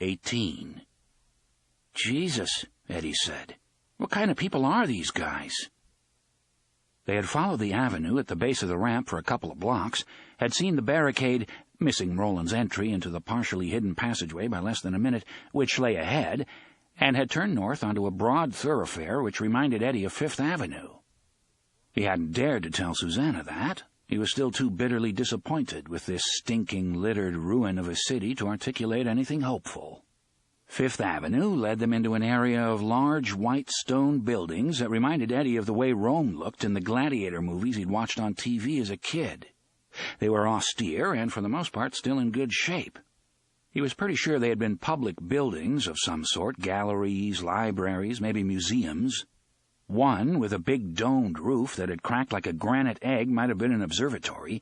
18. "Jesus," Eddie said. "What kind of people are these guys?" They had followed the avenue at the base of the ramp for a couple of blocks, had seen the barricade, missing Roland's entry into the partially hidden passageway by less than a minute, which lay ahead, and had turned north onto a broad thoroughfare which reminded Eddie of Fifth Avenue. He hadn't dared to tell Susanna that. He was still too bitterly disappointed with this stinking, littered ruin of a city to articulate anything hopeful. Fifth Avenue led them into an area of large white stone buildings that reminded Eddie of the way Rome looked in the gladiator movies he'd watched on TV as a kid. They were austere and, for the most part, still in good shape. He was pretty sure they had been public buildings of some sort, galleries, libraries, maybe museums. One, with a big domed roof that had cracked like a granite egg, might have been an observatory.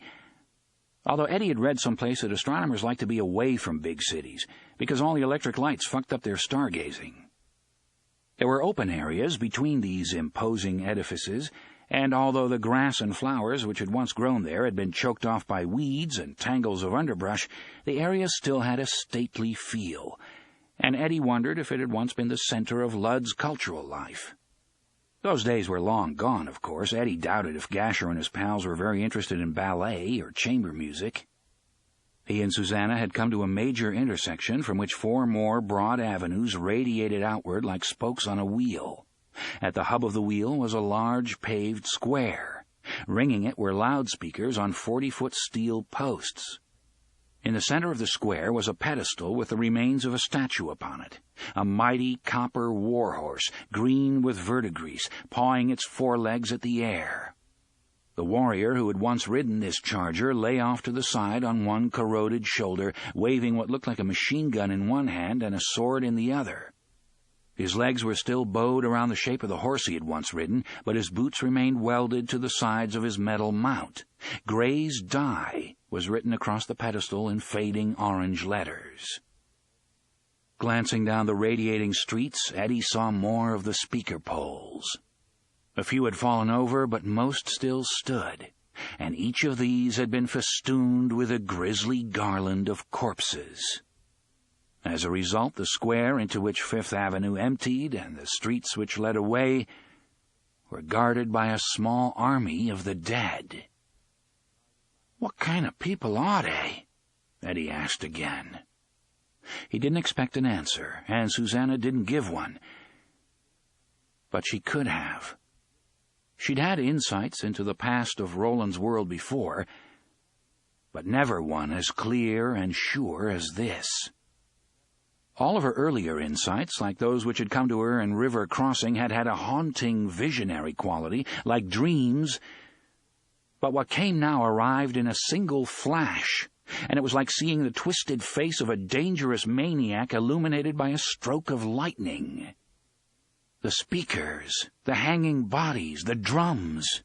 Although Eddie had read someplace that astronomers like to be away from big cities, because all the electric lights fucked up their stargazing. There were open areas between these imposing edifices, and although the grass and flowers which had once grown there had been choked off by weeds and tangles of underbrush, the area still had a stately feel, and Eddie wondered if it had once been the center of Ludd's cultural life. Those days were long gone, of course. Eddie doubted if Gasher and his pals were very interested in ballet or chamber music. He and Susanna had come to a major intersection from which 4 more broad avenues radiated outward like spokes on a wheel. At the hub of the wheel was a large paved square. Ringing it were loudspeakers on 40-foot steel posts. In the center of the square was a pedestal with the remains of a statue upon it, a mighty copper warhorse, green with verdigris, pawing its forelegs at the air. The warrior who had once ridden this charger lay off to the side on one corroded shoulder, waving what looked like a machine gun in one hand and a sword in the other. His legs were still bowed around the shape of the horse he had once ridden, but his boots remained welded to the sides of his metal mount. Gray's Die was written across the pedestal in fading orange letters. Glancing down the radiating streets, Eddie saw more of the speaker poles. A few had fallen over, but most still stood, and each of these had been festooned with a grisly garland of corpses. As a result, the square into which Fifth Avenue emptied and the streets which led away were guarded by a small army of the dead. "What kind of people are they?" Eddie asked again. He didn't expect an answer, and Susanna didn't give one. But she could have. She'd had insights into the past of Roland's world before, but never one as clear and sure as this. All of her earlier insights, like those which had come to her in River Crossing, had had a haunting, visionary quality, like dreams. But what came now arrived in a single flash, and it was like seeing the twisted face of a dangerous maniac illuminated by a stroke of lightning. The speakers, the hanging bodies, the drums.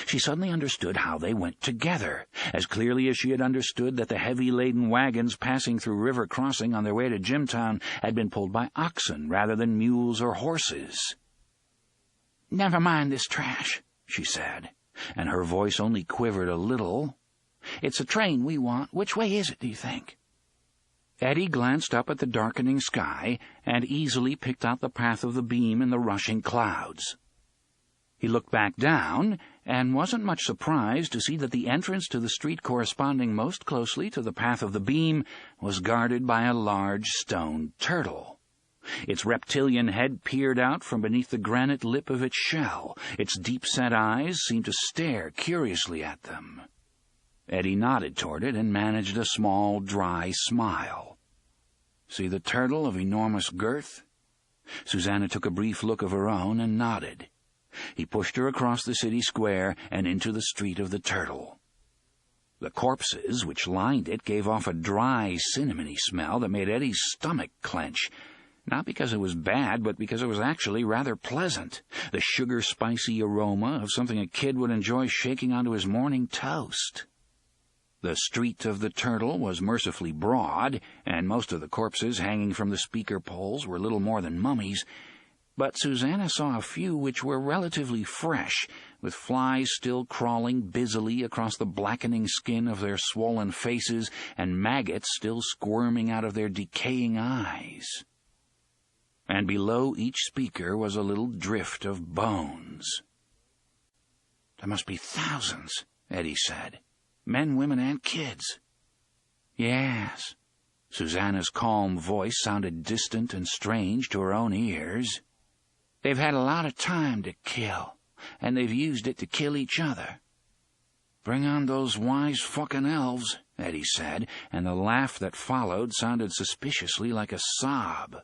She suddenly understood how they went together, as clearly as she had understood that the heavy-laden wagons passing through River Crossing on their way to Jimtown had been pulled by oxen rather than mules or horses. "Never mind this trash," she said, and her voice only quivered a little. "It's a train we want. Which way is it, do you think?" Eddie glanced up at the darkening sky and easily picked out the path of the beam in the rushing clouds. He looked back down and wasn't much surprised to see that the entrance to the street corresponding most closely to the path of the beam was guarded by a large stone turtle. Its reptilian head peered out from beneath the granite lip of its shell. Its deep-set eyes seemed to stare curiously at them. Eddie nodded toward it and managed a small, dry smile. "See the turtle of enormous girth?" Susanna took a brief look of her own and nodded. He pushed her across the city square and into the street of the turtle. The corpses which lined it gave off a dry, cinnamony smell that made Eddie's stomach clench, not because it was bad, but because it was actually rather pleasant, the sugar-spicy aroma of something a kid would enjoy shaking onto his morning toast. The street of the turtle was mercifully broad, and most of the corpses hanging from the speaker poles were little more than mummies, but Susanna saw a few which were relatively fresh, with flies still crawling busily across the blackening skin of their swollen faces and maggots still squirming out of their decaying eyes. And below each speaker was a little drift of bones. "There must be thousands," Eddie said. "Men, women, and kids." "Yes." Susanna's calm voice sounded distant and strange to her own ears. "They've had a lot of time to kill, and they've used it to kill each other." "Bring on those wise fucking elves," Eddie said, and the laugh that followed sounded suspiciously like a sob.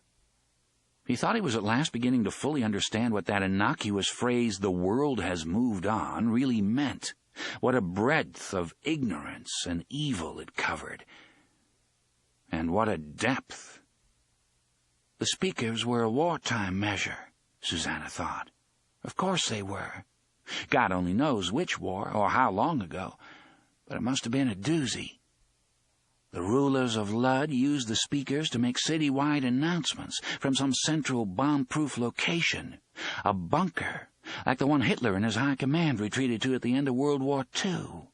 He thought he was at last beginning to fully understand what that innocuous phrase, "the world has moved on," really meant, what a breadth of ignorance and evil it covered, and what a depth. The speakers were a wartime measure, Susanna thought. Of course they were. God only knows which war or how long ago, but it must have been a doozy. The rulers of Lud used the speakers to make citywide announcements from some central bomb-proof location, a bunker like the one Hitler and his high command retreated to at the end of World War II.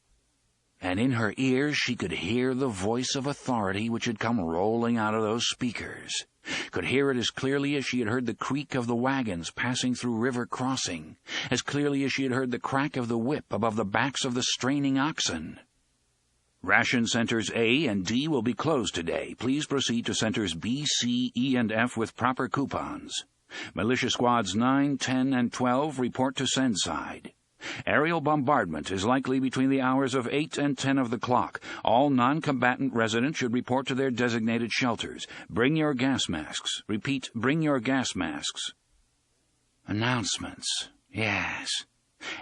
And in her ears she could hear the voice of authority which had come rolling out of those speakers, could hear it as clearly as she had heard the creak of the wagons passing through river crossing, as clearly as she had heard the crack of the whip above the backs of the straining oxen. "Ration centers A and D will be closed today. Please proceed to centers B, C, E, and F with proper coupons. Militia squads 9, 10, and 12 report to Sendside. Aerial bombardment is likely between the hours of 8 and 10 of the clock. All non-combatant residents should report to their designated shelters. Bring your gas masks. Repeat, bring your gas masks." Announcements, yes.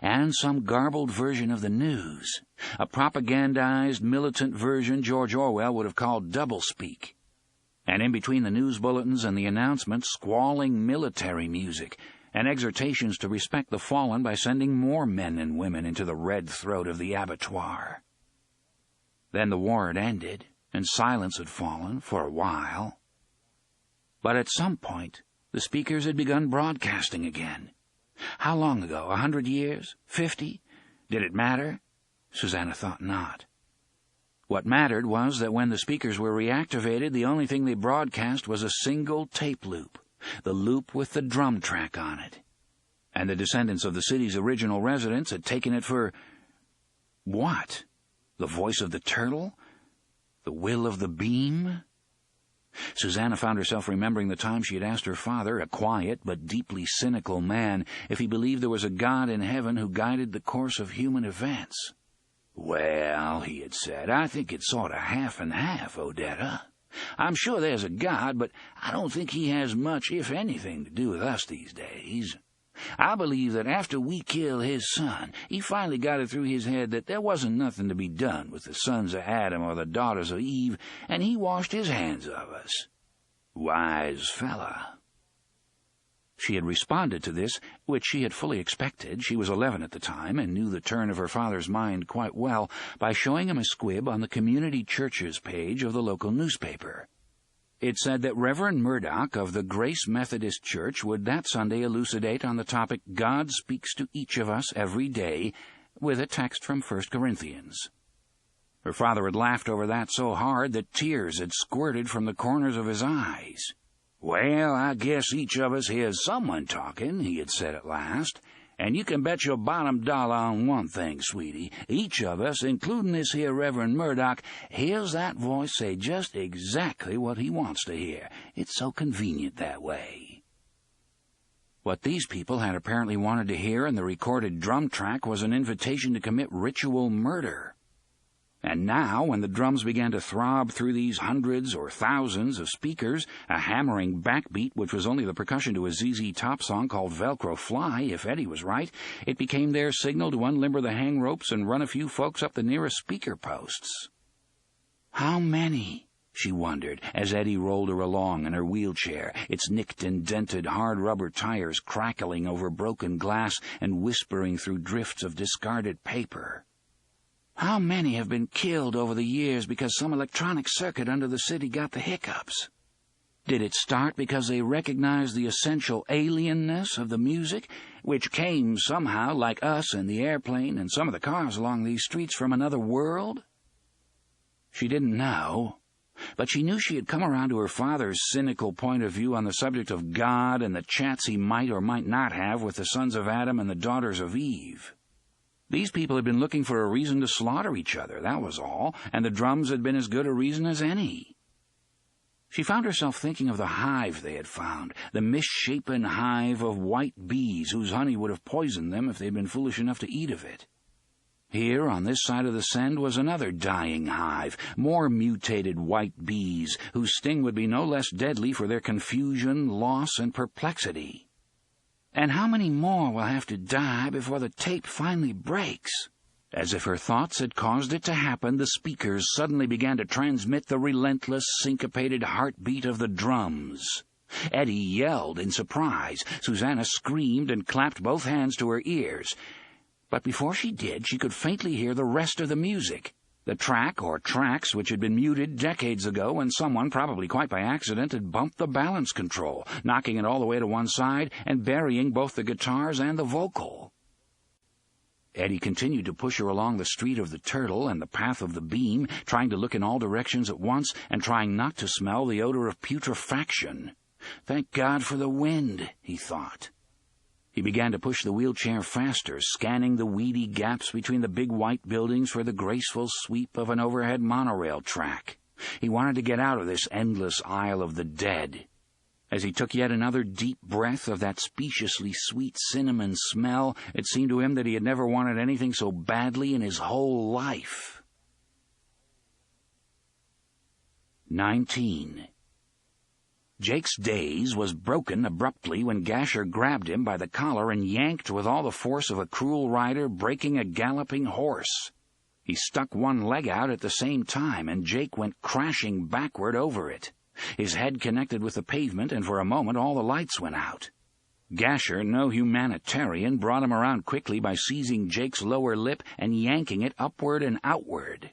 And some garbled version of the news. A propagandized, militant version George Orwell would have called doublespeak. And in between the news bulletins and the announcements, squalling military music, and exhortations to respect the fallen by sending more men and women into the red throat of the abattoir. Then the war had ended, and silence had fallen for a while. But at some point, the speakers had begun broadcasting again. How long ago? 100 years? 50? Did it matter? Susanna thought not. What mattered was that when the speakers were reactivated, the only thing they broadcast was a single tape loop, the loop with the drum track on it. And the descendants of the city's original residents had taken it for... what? The voice of the turtle? The will of the beam? Susanna found herself remembering the time she had asked her father, a quiet but deeply cynical man, if he believed there was a God in heaven who guided the course of human events. "Well," he had said, "I think it's sort of half and half, Odetta. I'm sure there's a God, but I don't think he has much, if anything, to do with us these days. I believe that after we killed his son, he finally got it through his head that there wasn't nothing to be done with the sons of Adam or the daughters of Eve, and he washed his hands of us. Wise fella." She had responded to this, which she had fully expected. She was 11 at the time, and knew the turn of her father's mind quite well, by showing him a squib on the community churches page of the local newspaper. It said that Reverend Murdoch of the Grace Methodist Church would that Sunday elucidate on the topic "God speaks to each of us every day," with a text from 1 Corinthians. Her father had laughed over that so hard that tears had squirted from the corners of his eyes. "Well, I guess each of us hears someone talking," he had said at last. "And you can bet your bottom dollar on one thing, sweetie. Each of us, including this here Reverend Murdoch, hears that voice say just exactly what he wants to hear. It's so convenient that way." What these people had apparently wanted to hear in the recorded drum track was an invitation to commit ritual murder. And now, when the drums began to throb through these hundreds or thousands of speakers, a hammering backbeat which was only the percussion to a ZZ Top song called Velcro Fly, if Eddie was right, it became their signal to unlimber the hang ropes and run a few folks up the nearest speaker posts. How many? She wondered, as Eddie rolled her along in her wheelchair, its nicked and dented hard rubber tires crackling over broken glass and whispering through drifts of discarded paper. How many have been killed over the years because some electronic circuit under the city got the hiccups? Did it start because they recognized the essential alienness of the music, which came somehow, like us and the airplane and some of the cars along these streets, from another world? She didn't know, but she knew she had come around to her father's cynical point of view on the subject of God and the chats he might or might not have with the sons of Adam and the daughters of Eve. These people had been looking for a reason to slaughter each other, that was all, and the drums had been as good a reason as any. She found herself thinking of the hive they had found, the misshapen hive of white bees whose honey would have poisoned them if they had been foolish enough to eat of it. Here, on this side of the send, was another dying hive, more mutated white bees, whose sting would be no less deadly for their confusion, loss, and perplexity. And how many more will have to die before the tape finally breaks? As if her thoughts had caused it to happen, the speakers suddenly began to transmit the relentless, syncopated heartbeat of the drums. Eddie yelled in surprise. Susanna screamed and clapped both hands to her ears. But before she did, she could faintly hear the rest of the music. The track or tracks which had been muted decades ago when someone, probably quite by accident, had bumped the balance control, knocking it all the way to one side and burying both the guitars and the vocal. Eddie continued to push her along the street of the Turtle and the path of the Beam, trying to look in all directions at once and trying not to smell the odor of putrefaction. Thank God for the wind, he thought. He began to push the wheelchair faster, scanning the weedy gaps between the big white buildings for the graceful sweep of an overhead monorail track. He wanted to get out of this endless Isle of the Dead. As he took yet another deep breath of that speciously sweet cinnamon smell, it seemed to him that he had never wanted anything so badly in his whole life. 19. Jake's daze was broken abruptly when Gasher grabbed him by the collar and yanked with all the force of a cruel rider breaking a galloping horse. He stuck one leg out at the same time, and Jake went crashing backward over it. His head connected with the pavement, and for a moment all the lights went out. Gasher, no humanitarian, brought him around quickly by seizing Jake's lower lip and yanking it upward and outward.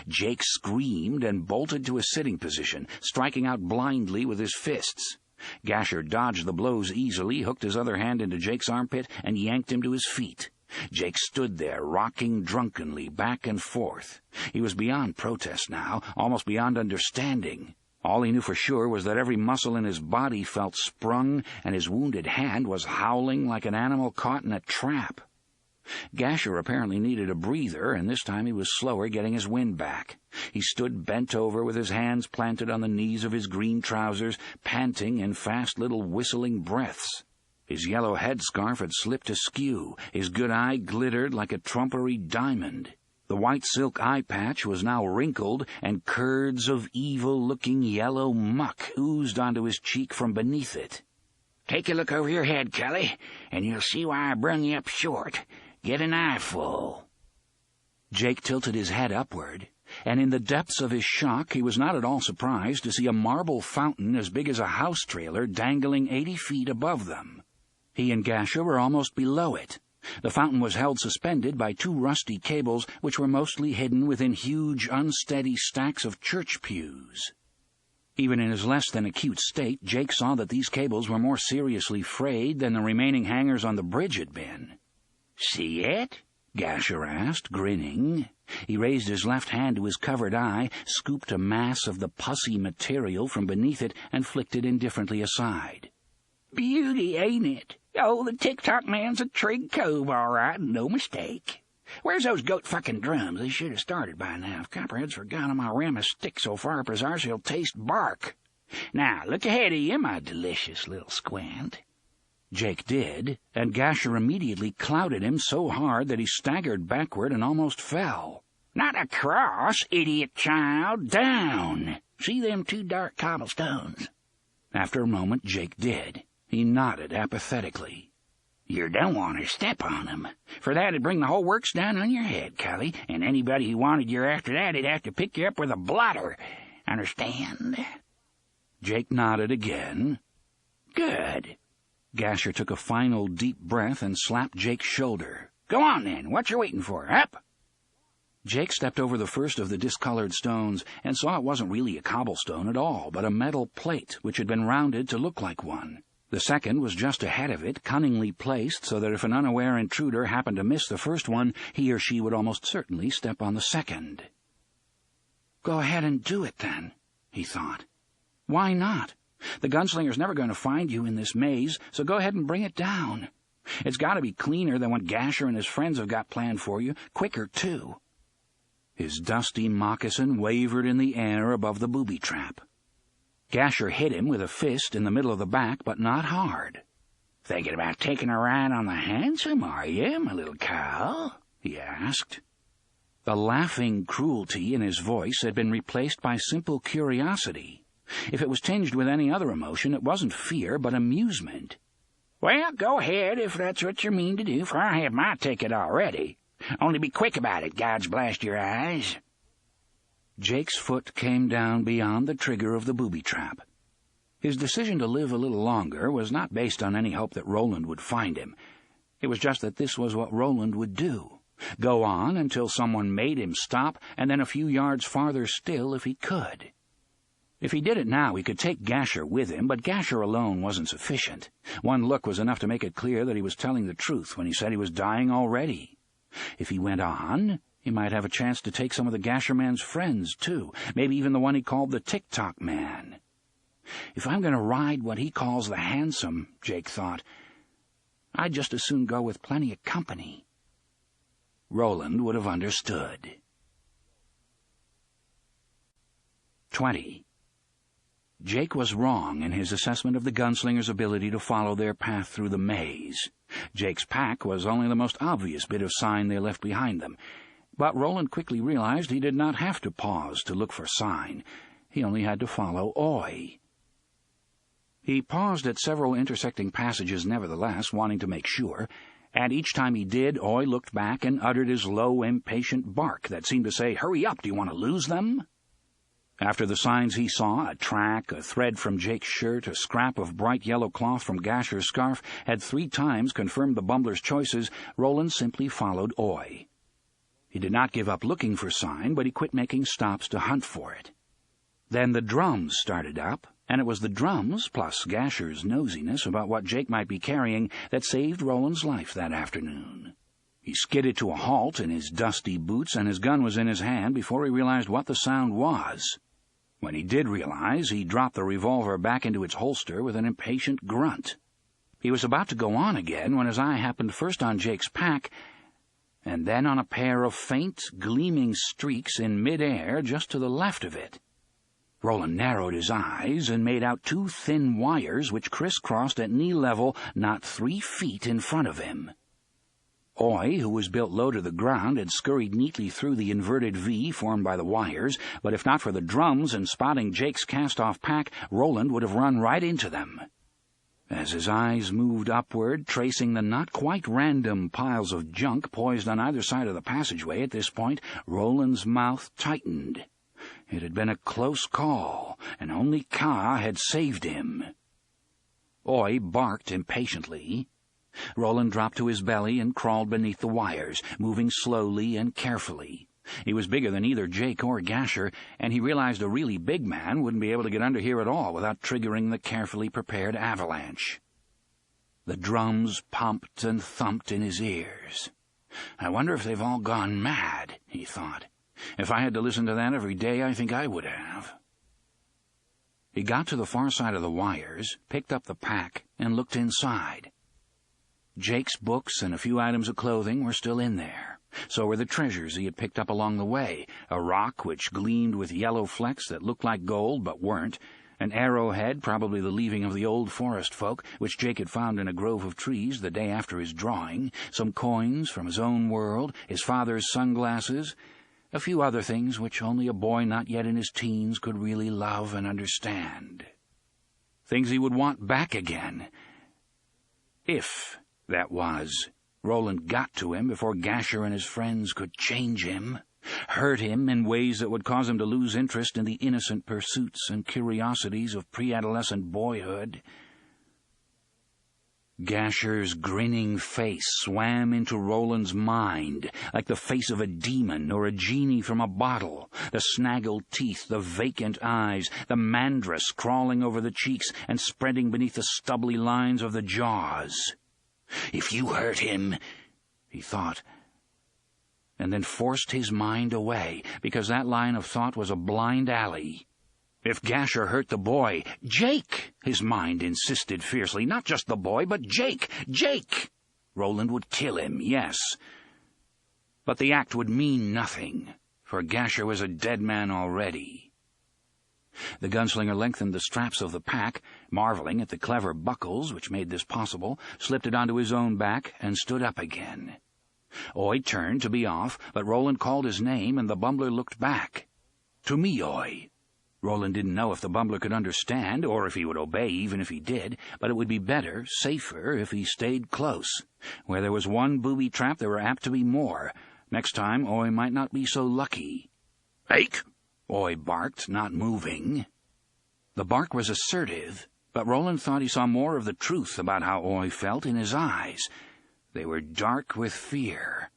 Jake screamed and bolted to a sitting position, striking out blindly with his fists. Gasher dodged the blows easily, hooked his other hand into Jake's armpit, and yanked him to his feet. Jake stood there, rocking drunkenly back and forth. He was beyond protest now, almost beyond understanding. All he knew for sure was that every muscle in his body felt sprung, and his wounded hand was howling like an animal caught in a trap. Gasher apparently needed a breather, and this time he was slower getting his wind back. He stood bent over with his hands planted on the knees of his green trousers, panting in fast little whistling breaths. His yellow headscarf had slipped askew. His good eye glittered like a trumpery diamond. The white silk eye patch was now wrinkled, and curds of evil-looking yellow muck oozed onto his cheek from beneath it. "Take a look over your head, Kelly, and you'll see why I brung you up short. Get an eyeful." Jake tilted his head upward, and in the depths of his shock he was not at all surprised to see a marble fountain as big as a house trailer dangling 80 feet above them. He and Gasher were almost below it. The fountain was held suspended by 2 rusty cables which were mostly hidden within huge, unsteady stacks of church pews. Even in his less than acute state, Jake saw that these cables were more seriously frayed than the remaining hangers on the bridge had been. "See it?" Gasher asked, grinning. He raised his left hand to his covered eye, scooped a mass of the pussy material from beneath it, and flicked it indifferently aside. "Beauty, ain't it? Oh, the tick-tock man's a trig cove, all right, no mistake. Where's those goat-fucking drums? They should have started by now. If Copperhead's forgotten my ram a stick so far up his arse he'll taste bark. Now, look ahead of you, my delicious little squint." Jake did, and Gasher immediately clouted him so hard that he staggered backward and almost fell. "Not across, idiot child, down. See them 2 dark cobblestones?" After a moment, Jake did. He nodded apathetically. "You don't want to step on 'em. For that'd bring the whole works down on your head, Cully, and anybody who wanted you after that'd have to pick you up with a blotter. Understand?" Jake nodded again. "Good." Gasher took a final deep breath and slapped Jake's shoulder. "Go on, then. What you waiting for? Up!" Jake stepped over the first of the discolored stones and saw it wasn't really a cobblestone at all, but a metal plate which had been rounded to look like one. The second was just ahead of it, cunningly placed so that if an unaware intruder happened to miss the first one, he or she would almost certainly step on the second. "Go ahead and do it, then," he thought. "Why not? The gunslinger's never going to find you in this maze, so go ahead and bring it down. It's got to be cleaner than what Gasher and his friends have got planned for you, quicker, too." His dusty moccasin wavered in the air above the booby trap. Gasher hit him with a fist in the middle of the back, but not hard. "Thinking about taking a ride on the hansom, are you, my little cow?" he asked. The laughing cruelty in his voice had been replaced by simple curiosity. If it was tinged with any other emotion, it wasn't fear, but amusement. "Well, go ahead if that's what you mean to do, for I have my ticket already. Only be quick about it, gods blast your eyes." Jake's foot came down beyond the trigger of the booby trap. His decision to live a little longer was not based on any hope that Roland would find him. It was just that this was what Roland would do. Go on until someone made him stop, and then a few yards farther still if he could. If he did it now, he could take Gasher with him, but Gasher alone wasn't sufficient. One look was enough to make it clear that he was telling the truth when he said he was dying already. If he went on, he might have a chance to take some of the Gasher man's friends, too, maybe even the one he called the Tick-Tock man. If I'm going to ride what he calls the hansom, Jake thought, I'd just as soon go with plenty of company. Roland would have understood. 20. Jake was wrong in his assessment of the gunslinger's ability to follow their path through the maze. Jake's pack was only the most obvious bit of sign they left behind them, but Roland quickly realized he did not have to pause to look for sign. He only had to follow Oi. He paused at several intersecting passages nevertheless, wanting to make sure, and each time he did, Oi looked back and uttered his low, impatient bark that seemed to say, "Hurry up, do you want to lose them?" After the signs he saw, a track, a thread from Jake's shirt, a scrap of bright yellow cloth from Gasher's scarf, had 3 times confirmed the bumbler's choices, Roland simply followed Oi. He did not give up looking for sign, but he quit making stops to hunt for it. Then the drums started up, and it was the drums, plus Gasher's nosiness about what Jake might be carrying, that saved Roland's life that afternoon. He skidded to a halt in his dusty boots, and his gun was in his hand before he realized what the sound was. When he did realize, he dropped the revolver back into its holster with an impatient grunt. He was about to go on again when his eye happened first on Jake's pack, and then on a pair of faint, gleaming streaks in mid-air just to the left of it. Roland narrowed his eyes and made out 2 thin wires which crisscrossed at knee level not 3 feet in front of him. Oi, who was built low to the ground, had scurried neatly through the inverted V formed by the wires, but if not for the drums and spotting Jake's cast-off pack, Roland would have run right into them. As his eyes moved upward, tracing the not-quite-random piles of junk poised on either side of the passageway at this point, Roland's mouth tightened. It had been a close call, and only Ka had saved him. Oi barked impatiently. Roland dropped to his belly and crawled beneath the wires, moving slowly and carefully. He was bigger than either Jake or Gasher, and he realized a really big man wouldn't be able to get under here at all without triggering the carefully prepared avalanche. The drums pumped and thumped in his ears. I wonder if they've all gone mad, he thought. If I had to listen to that every day, I think I would have. He got to the far side of the wires, picked up the pack, and looked inside. Jake's books and a few items of clothing were still in there. So were the treasures he had picked up along the way, a rock which gleamed with yellow flecks that looked like gold but weren't, an arrowhead, probably the leaving of the old forest folk, which Jake had found in a grove of trees the day after his drawing, some coins from his own world, his father's sunglasses, a few other things which only a boy not yet in his teens could really love and understand. Things he would want back again. If, that was, Roland got to him before Gasher and his friends could change him, hurt him in ways that would cause him to lose interest in the innocent pursuits and curiosities of pre-adolescent boyhood. Gasher's grinning face swam into Roland's mind like the face of a demon or a genie from a bottle, the snaggled teeth, the vacant eyes, the mandrus crawling over the cheeks and spreading beneath the stubbly lines of the jaws. "If you hurt him," he thought, and then forced his mind away, because that line of thought was a blind alley. If Gasher hurt the boy, Jake, his mind insisted fiercely, not just the boy, but Jake. Roland would kill him, yes. But the act would mean nothing, for Gasher was a dead man already. The gunslinger lengthened the straps of the pack, marveling at the clever buckles which made this possible, slipped it onto his own back, and stood up again. Oy turned to be off, but Roland called his name, and the bumbler looked back. "To me, Oy." Roland didn't know if the bumbler could understand, or if he would obey even if he did, but it would be better, safer, if he stayed close. Where there was one booby trap, there were apt to be more. Next time, Oy might not be so lucky. "Ake!" Oy barked, not moving. The bark was assertive, but Roland thought he saw more of the truth about how Oy felt in his eyes. They were dark with fear.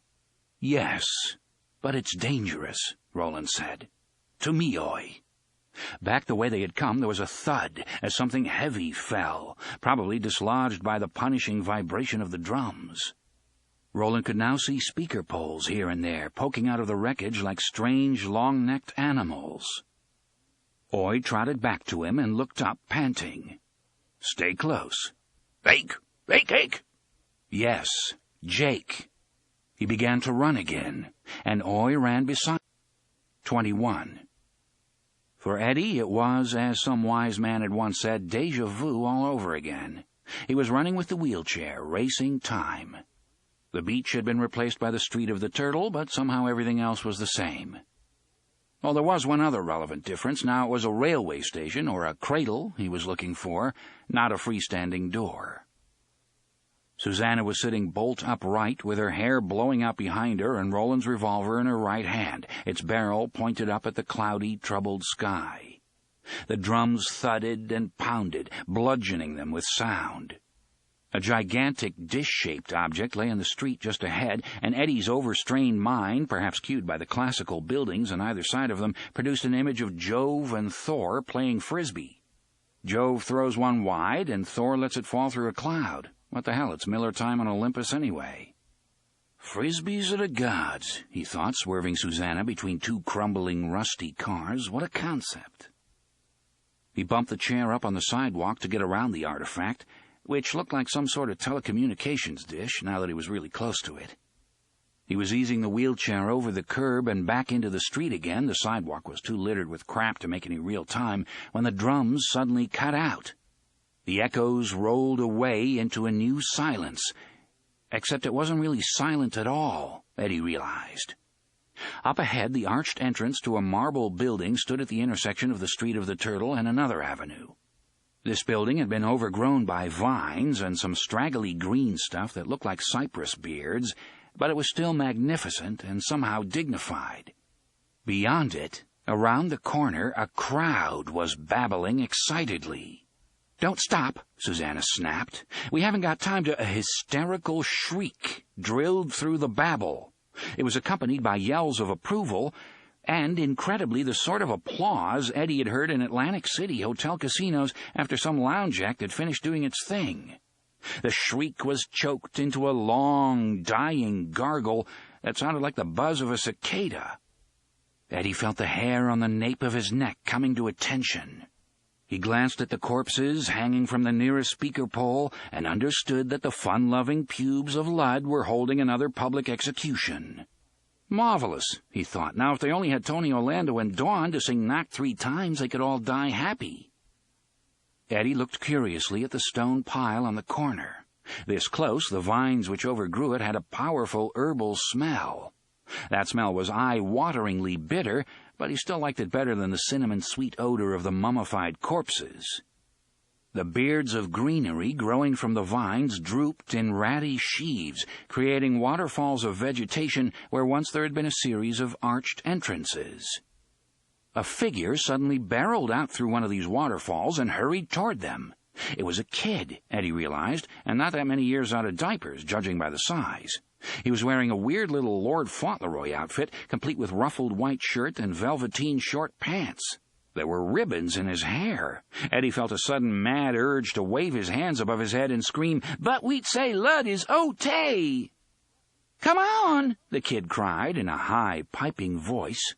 "Yes, but it's dangerous," Roland said. "To me, Oy." Back the way they had come, there was a thud as something heavy fell, probably dislodged by the punishing vibration of the drums. Roland could now see speaker poles here and there, poking out of the wreckage like strange, long-necked animals. Oy trotted back to him and looked up, panting. "Stay close." "Ake! Ake! Ake!" "Yes, Jake." He began to run again, and Oy ran beside him. 21. For Eddie, it was, as some wise man had once said, déjà vu all over again. He was running with the wheelchair, racing time. The beach had been replaced by the Street of the Turtle, but somehow everything else was the same. Well, there was one other relevant difference. Now it was a railway station, or a cradle, he was looking for, not a freestanding door. Susanna was sitting bolt upright, with her hair blowing out behind her and Roland's revolver in her right hand, its barrel pointed up at the cloudy, troubled sky. The drums thudded and pounded, bludgeoning them with sound. A gigantic dish-shaped object lay in the street just ahead, and Eddie's overstrained mind, perhaps cued by the classical buildings on either side of them, produced an image of Jove and Thor playing frisbee. Jove throws one wide, and Thor lets it fall through a cloud. What the hell, it's Miller time on Olympus anyway. Frisbees are the gods, he thought, swerving Susanna between two crumbling, rusty cars. What a concept. He bumped the chair up on the sidewalk to get around the artifact, which looked like some sort of telecommunications dish now that he was really close to it. He was easing the wheelchair over the curb and back into the street again. The sidewalk was too littered with crap to make any real time, when the drums suddenly cut out. The echoes rolled away into a new silence, except it wasn't really silent at all, Eddie realized. Up ahead, the arched entrance to a marble building stood at the intersection of the Street of the Turtle and another avenue. This building had been overgrown by vines and some straggly green stuff that looked like cypress beards, but it was still magnificent and somehow dignified. Beyond it, around the corner, a crowd was babbling excitedly. "Don't stop," Susanna snapped. "We haven't got time to—" A hysterical shriek drilled through the babble. It was accompanied by yells of approval, and, incredibly, the sort of applause Eddie had heard in Atlantic City hotel casinos after some lounge act had finished doing its thing. The shriek was choked into a long, dying gargle that sounded like the buzz of a cicada. Eddie felt the hair on the nape of his neck coming to attention. He glanced at the corpses hanging from the nearest speaker pole and understood that the fun-loving pubes of Ludd were holding another public execution. Marvelous, he thought. Now, if they only had Tony Orlando and Dawn to sing Knock 3 times, they could all die happy. Eddie looked curiously at the stone pile on the corner. This close, the vines which overgrew it had a powerful herbal smell. That smell was eye-wateringly bitter, but he still liked it better than the cinnamon-sweet odor of the mummified corpses. The beards of greenery growing from the vines drooped in ratty sheaves, creating waterfalls of vegetation where once there had been a series of arched entrances. A figure suddenly barreled out through one of these waterfalls and hurried toward them. It was a kid, Eddie realized, and not that many years out of diapers, judging by the size. He was wearing a weird little Lord Fauntleroy outfit, complete with ruffled white shirt and velveteen short pants. There were ribbons in his hair. Eddie felt a sudden mad urge to wave his hands above his head and scream, "But we'd say Lud is O-tay!" "Come on!" the kid cried in a high, piping voice.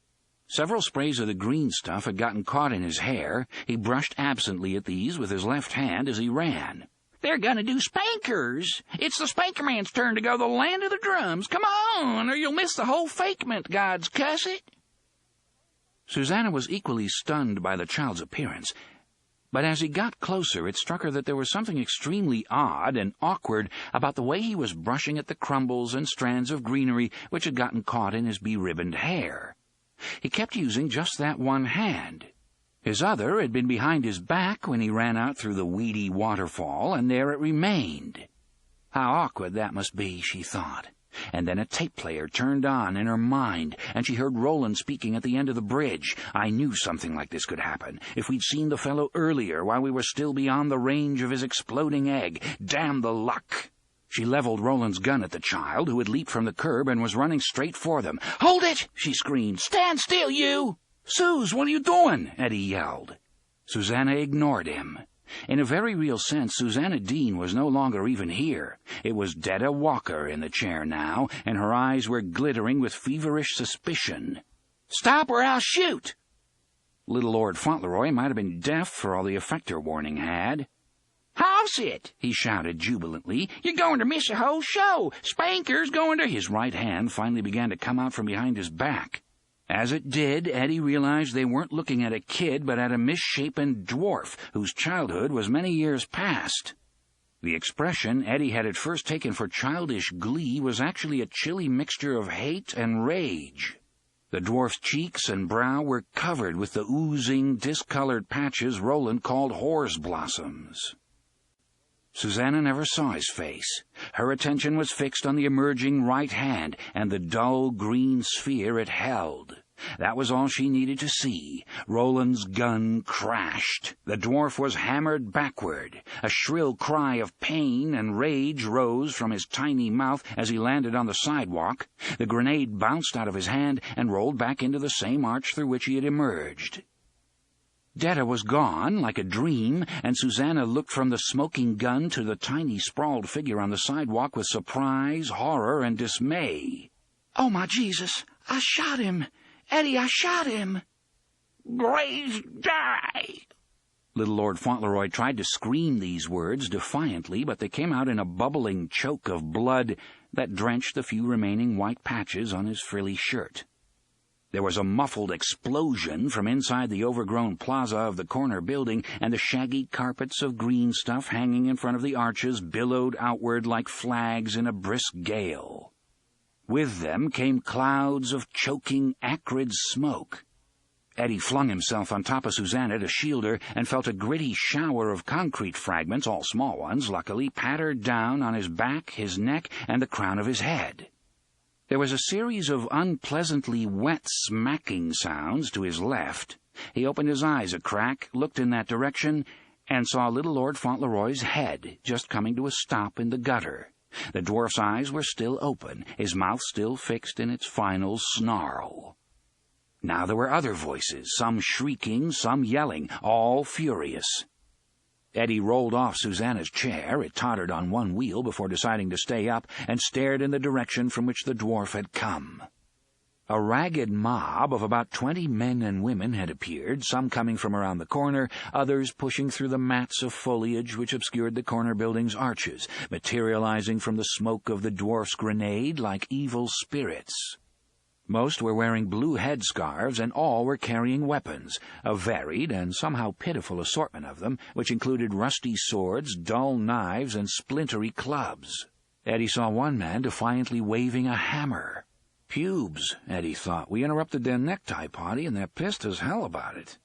Several sprays of the green stuff had gotten caught in his hair. He brushed absently at these with his left hand as he ran. "They're gonna do spankers! It's the spanker man's turn to go to the land of the drums! Come on, or you'll miss the whole fakement, God's cuss it!" Susanna was equally stunned by the child's appearance, but as he got closer it struck her that there was something extremely odd and awkward about the way he was brushing at the crumbles and strands of greenery which had gotten caught in his beribboned hair. He kept using just that one hand. His other had been behind his back when he ran out through the weedy waterfall, and there it remained. How awkward that must be, she thought. And then a tape player turned on in her mind, and she heard Roland speaking at the end of the bridge. "I knew something like this could happen. If we'd seen the fellow earlier, while we were still beyond the range of his exploding egg. Damn the luck!" She leveled Roland's gun at the child, who had leaped from the curb and was running straight for them. "Hold it!" she screamed. "Stand still, you!" "Sus, what are you doing?" Eddie yelled. Susanna ignored him. In a very real sense, Susanna Dean was no longer even here. It was Detta Walker in the chair now, and her eyes were glittering with feverish suspicion. "Stop or I'll shoot!" Little Lord Fauntleroy might have been deaf for all the effect her warning had. "House it!" he shouted jubilantly. "You're going to miss a whole show! Spanker's going to—" His right hand finally began to come out from behind his back. As it did, Eddie realized they weren't looking at a kid, but at a misshapen dwarf whose childhood was many years past. The expression Eddie had at first taken for childish glee was actually a chilly mixture of hate and rage. The dwarf's cheeks and brow were covered with the oozing, discolored patches Roland called whore's blossoms. Susanna never saw his face. Her attention was fixed on the emerging right hand and the dull green sphere it held. That was all she needed to see. Roland's gun crashed. The dwarf was hammered backward. A shrill cry of pain and rage rose from his tiny mouth as he landed on the sidewalk. The grenade bounced out of his hand and rolled back into the same arch through which he had emerged. Detta was gone, like a dream, and Susanna looked from the smoking gun to the tiny sprawled figure on the sidewalk with surprise, horror, and dismay. "Oh, my Jesus! I shot him! Eddie, I shot him!" "Grace, die!" Little Lord Fauntleroy tried to scream these words defiantly, but they came out in a bubbling choke of blood that drenched the few remaining white patches on his frilly shirt. There was a muffled explosion from inside the overgrown plaza of the corner building, and the shaggy carpets of green stuff hanging in front of the arches billowed outward like flags in a brisk gale. With them came clouds of choking, acrid smoke. Eddie flung himself on top of Susanna to shield her and felt a gritty shower of concrete fragments, all small ones, luckily, pattered down on his back, his neck, and the crown of his head. There was a series of unpleasantly wet smacking sounds to his left. He opened his eyes a crack, looked in that direction, and saw little Lord Fauntleroy's head just coming to a stop in the gutter. The dwarf's eyes were still open, his mouth still fixed in its final snarl. Now there were other voices, some shrieking, some yelling, all furious. Eddie rolled off Susanna's chair. It tottered on one wheel before deciding to stay up, and stared in the direction from which the dwarf had come. A ragged mob of about 20 men and women had appeared, some coming from around the corner, others pushing through the mats of foliage which obscured the corner building's arches, materializing from the smoke of the dwarf's grenade like evil spirits. Most were wearing blue headscarves, and all were carrying weapons, a varied and somehow pitiful assortment of them, which included rusty swords, dull knives, and splintery clubs. Eddie saw one man defiantly waving a hammer. Pubes, Eddie thought. We interrupted their necktie party, and they're pissed as hell about it.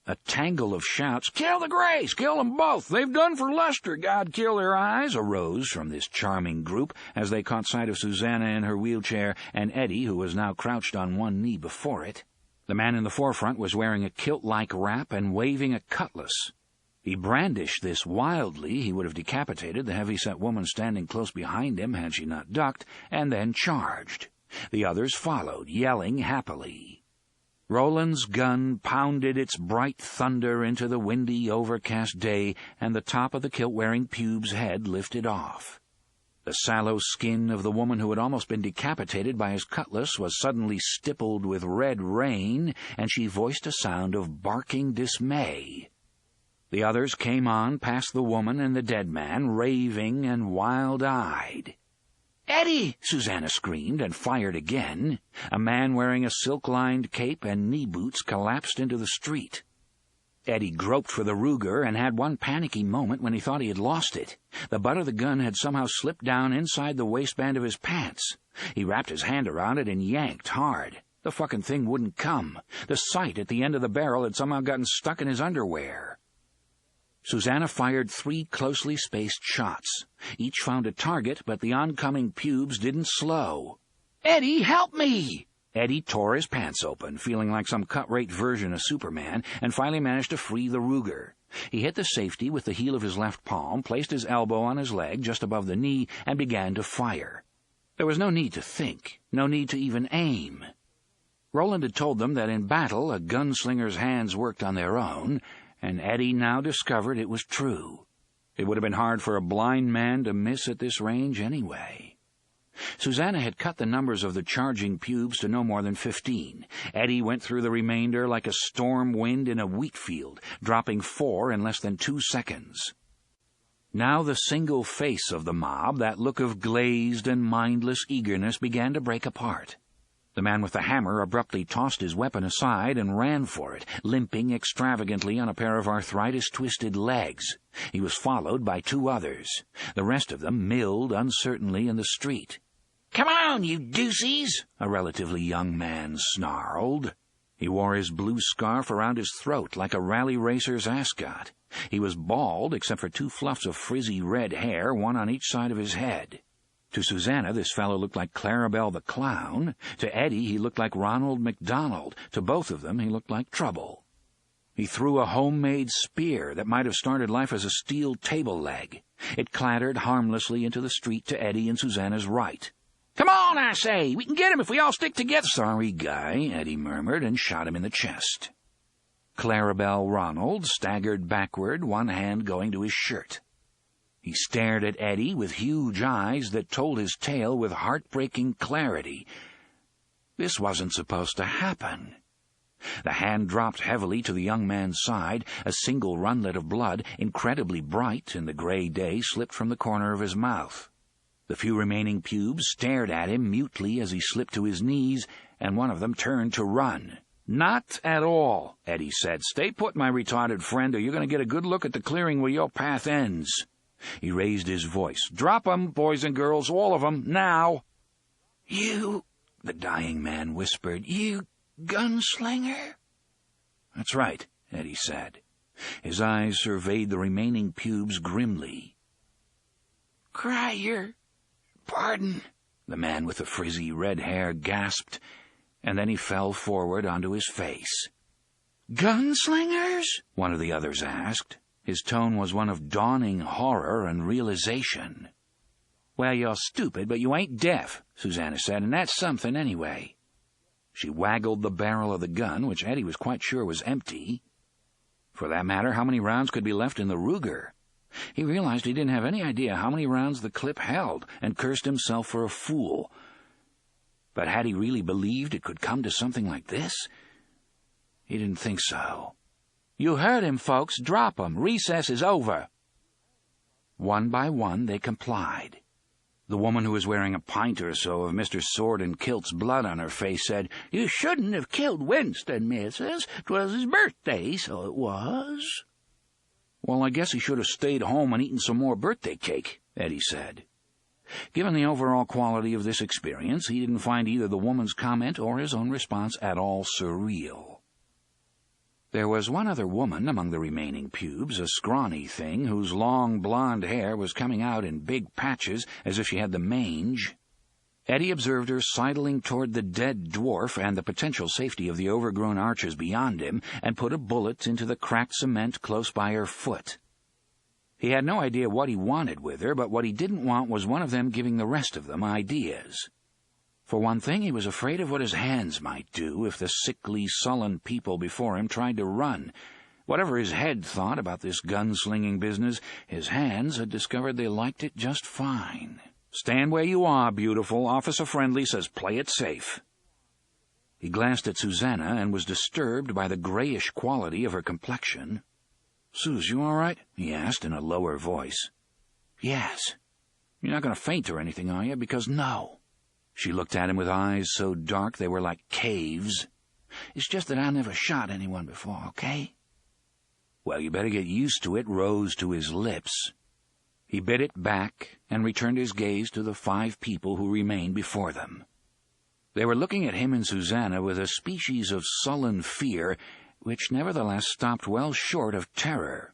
A tangle of shouts, "Kill the Grays! Kill them both! They've done for Lester, God kill their eyes!" arose from this charming group as they caught sight of Susanna in her wheelchair and Eddie, who was now crouched on one knee before it. The man in the forefront was wearing a kilt-like wrap and waving a cutlass. He brandished this wildly. He would have decapitated the heavy-set woman standing close behind him had she not ducked, and then charged. The others followed, yelling happily. Roland's gun pounded its bright thunder into the windy, overcast day, and the top of the kilt-wearing pube's head lifted off. The sallow skin of the woman who had almost been decapitated by his cutlass was suddenly stippled with red rain, and she voiced a sound of barking dismay. The others came on past the woman and the dead man, raving and wild-eyed. "Eddie!" Susanna screamed and fired again. A man wearing a silk-lined cape and knee boots collapsed into the street. Eddie groped for the Ruger and had one panicky moment when he thought he had lost it. The butt of the gun had somehow slipped down inside the waistband of his pants. He wrapped his hand around it and yanked hard. The fucking thing wouldn't come. The sight at the end of the barrel had somehow gotten stuck in his underwear. Susanna fired 3 closely spaced shots. Each found a target, but the oncoming pubes didn't slow. "Eddie, help me!" Eddie tore his pants open, feeling like some cut-rate version of Superman, and finally managed to free the Ruger. He hit the safety with the heel of his left palm, placed his elbow on his leg just above the knee, and began to fire. There was no need to think, no need to even aim. Roland had told them that in battle a gunslinger's hands worked on their own, and Eddie now discovered it was true. It would have been hard for a blind man to miss at this range anyway. Susanna had cut the numbers of the charging pubes to no more than 15. Eddie went through the remainder like a storm wind in a wheat field, dropping 4 in less than 2 seconds. Now the single face of the mob, that look of glazed and mindless eagerness, began to break apart. The man with the hammer abruptly tossed his weapon aside and ran for it, limping extravagantly on a pair of arthritis-twisted legs. He was followed by 2 others. The rest of them milled uncertainly in the street. "Come on, you doocies!" a relatively young man snarled. He wore his blue scarf around his throat like a rally racer's ascot. He was bald except for 2 fluffs of frizzy red hair, one on each side of his head. To Susanna, this fellow looked like Clarabelle the Clown. To Eddie, he looked like Ronald McDonald. To both of them, he looked like trouble. He threw a homemade spear that might have started life as a steel table leg. It clattered harmlessly into the street to Eddie and Susanna's right. "Come on, I say! We can get him if we all stick together!" "Sorry, guy," Eddie murmured and shot him in the chest. Clarabelle Ronald staggered backward, one hand going to his shirt. He stared at Eddie with huge eyes that told his tale with heartbreaking clarity. This wasn't supposed to happen. The hand dropped heavily to the young man's side. A single runlet of blood, incredibly bright in the gray day, slipped from the corner of his mouth. The few remaining pubes stared at him mutely as he slipped to his knees, and one of them turned to run. "Not at all," Eddie said. "Stay put, my retarded friend, or you're going to get a good look at the clearing where your path ends." He raised his voice. "Drop 'em, boys and girls, all of 'em, now!" "You," the dying man whispered, "you gunslinger?" "That's right," Eddie said. His eyes surveyed the remaining pubes grimly. "Cry your pardon," the man with the frizzy red hair gasped, and then he fell forward onto his face. "Gunslingers?" one of the others asked. His tone was one of dawning horror and realization. "Well, you're stupid, but you ain't deaf," Susanna said, "and that's something anyway." She waggled the barrel of the gun, which Eddie was quite sure was empty. For that matter, how many rounds could be left in the Ruger? He realized he didn't have any idea how many rounds the clip held, and cursed himself for a fool. But had he really believed it could come to something like this? He didn't think so. "You heard him, folks. Drop 'em. Recess is over." One by one, they complied. The woman who was wearing a pint or so of Mr. Sword and Kilt's blood on her face said, "You shouldn't have killed Winston, missus. 'Twas his birthday, so it was." "Well, I guess he should have stayed home and eaten some more birthday cake," Eddie said. Given the overall quality of this experience, he didn't find either the woman's comment or his own response at all surreal. There was one other woman among the remaining pubes, a scrawny thing whose long blonde hair was coming out in big patches as if she had the mange. Eddie observed her sidling toward the dead dwarf and the potential safety of the overgrown arches beyond him, and put a bullet into the cracked cement close by her foot. He had no idea what he wanted with her, but what he didn't want was one of them giving the rest of them ideas. For one thing, he was afraid of what his hands might do if the sickly, sullen people before him tried to run. Whatever his head thought about this gunslinging business, his hands had discovered they liked it just fine. "Stand where you are, beautiful. Officer Friendly says play it safe." He glanced at Susanna and was disturbed by the grayish quality of her complexion. "Sus, you all right?" he asked in a lower voice. "Yes." "You're not going to faint or anything, are you? Because no." She looked at him with eyes so dark they were like caves. "It's just that I never shot anyone before, okay?" "Well, you better get used to it," rose to his lips. He bit it back and returned his gaze to the 5 people who remained before them. They were looking at him and Susanna with a species of sullen fear, which nevertheless stopped well short of terror.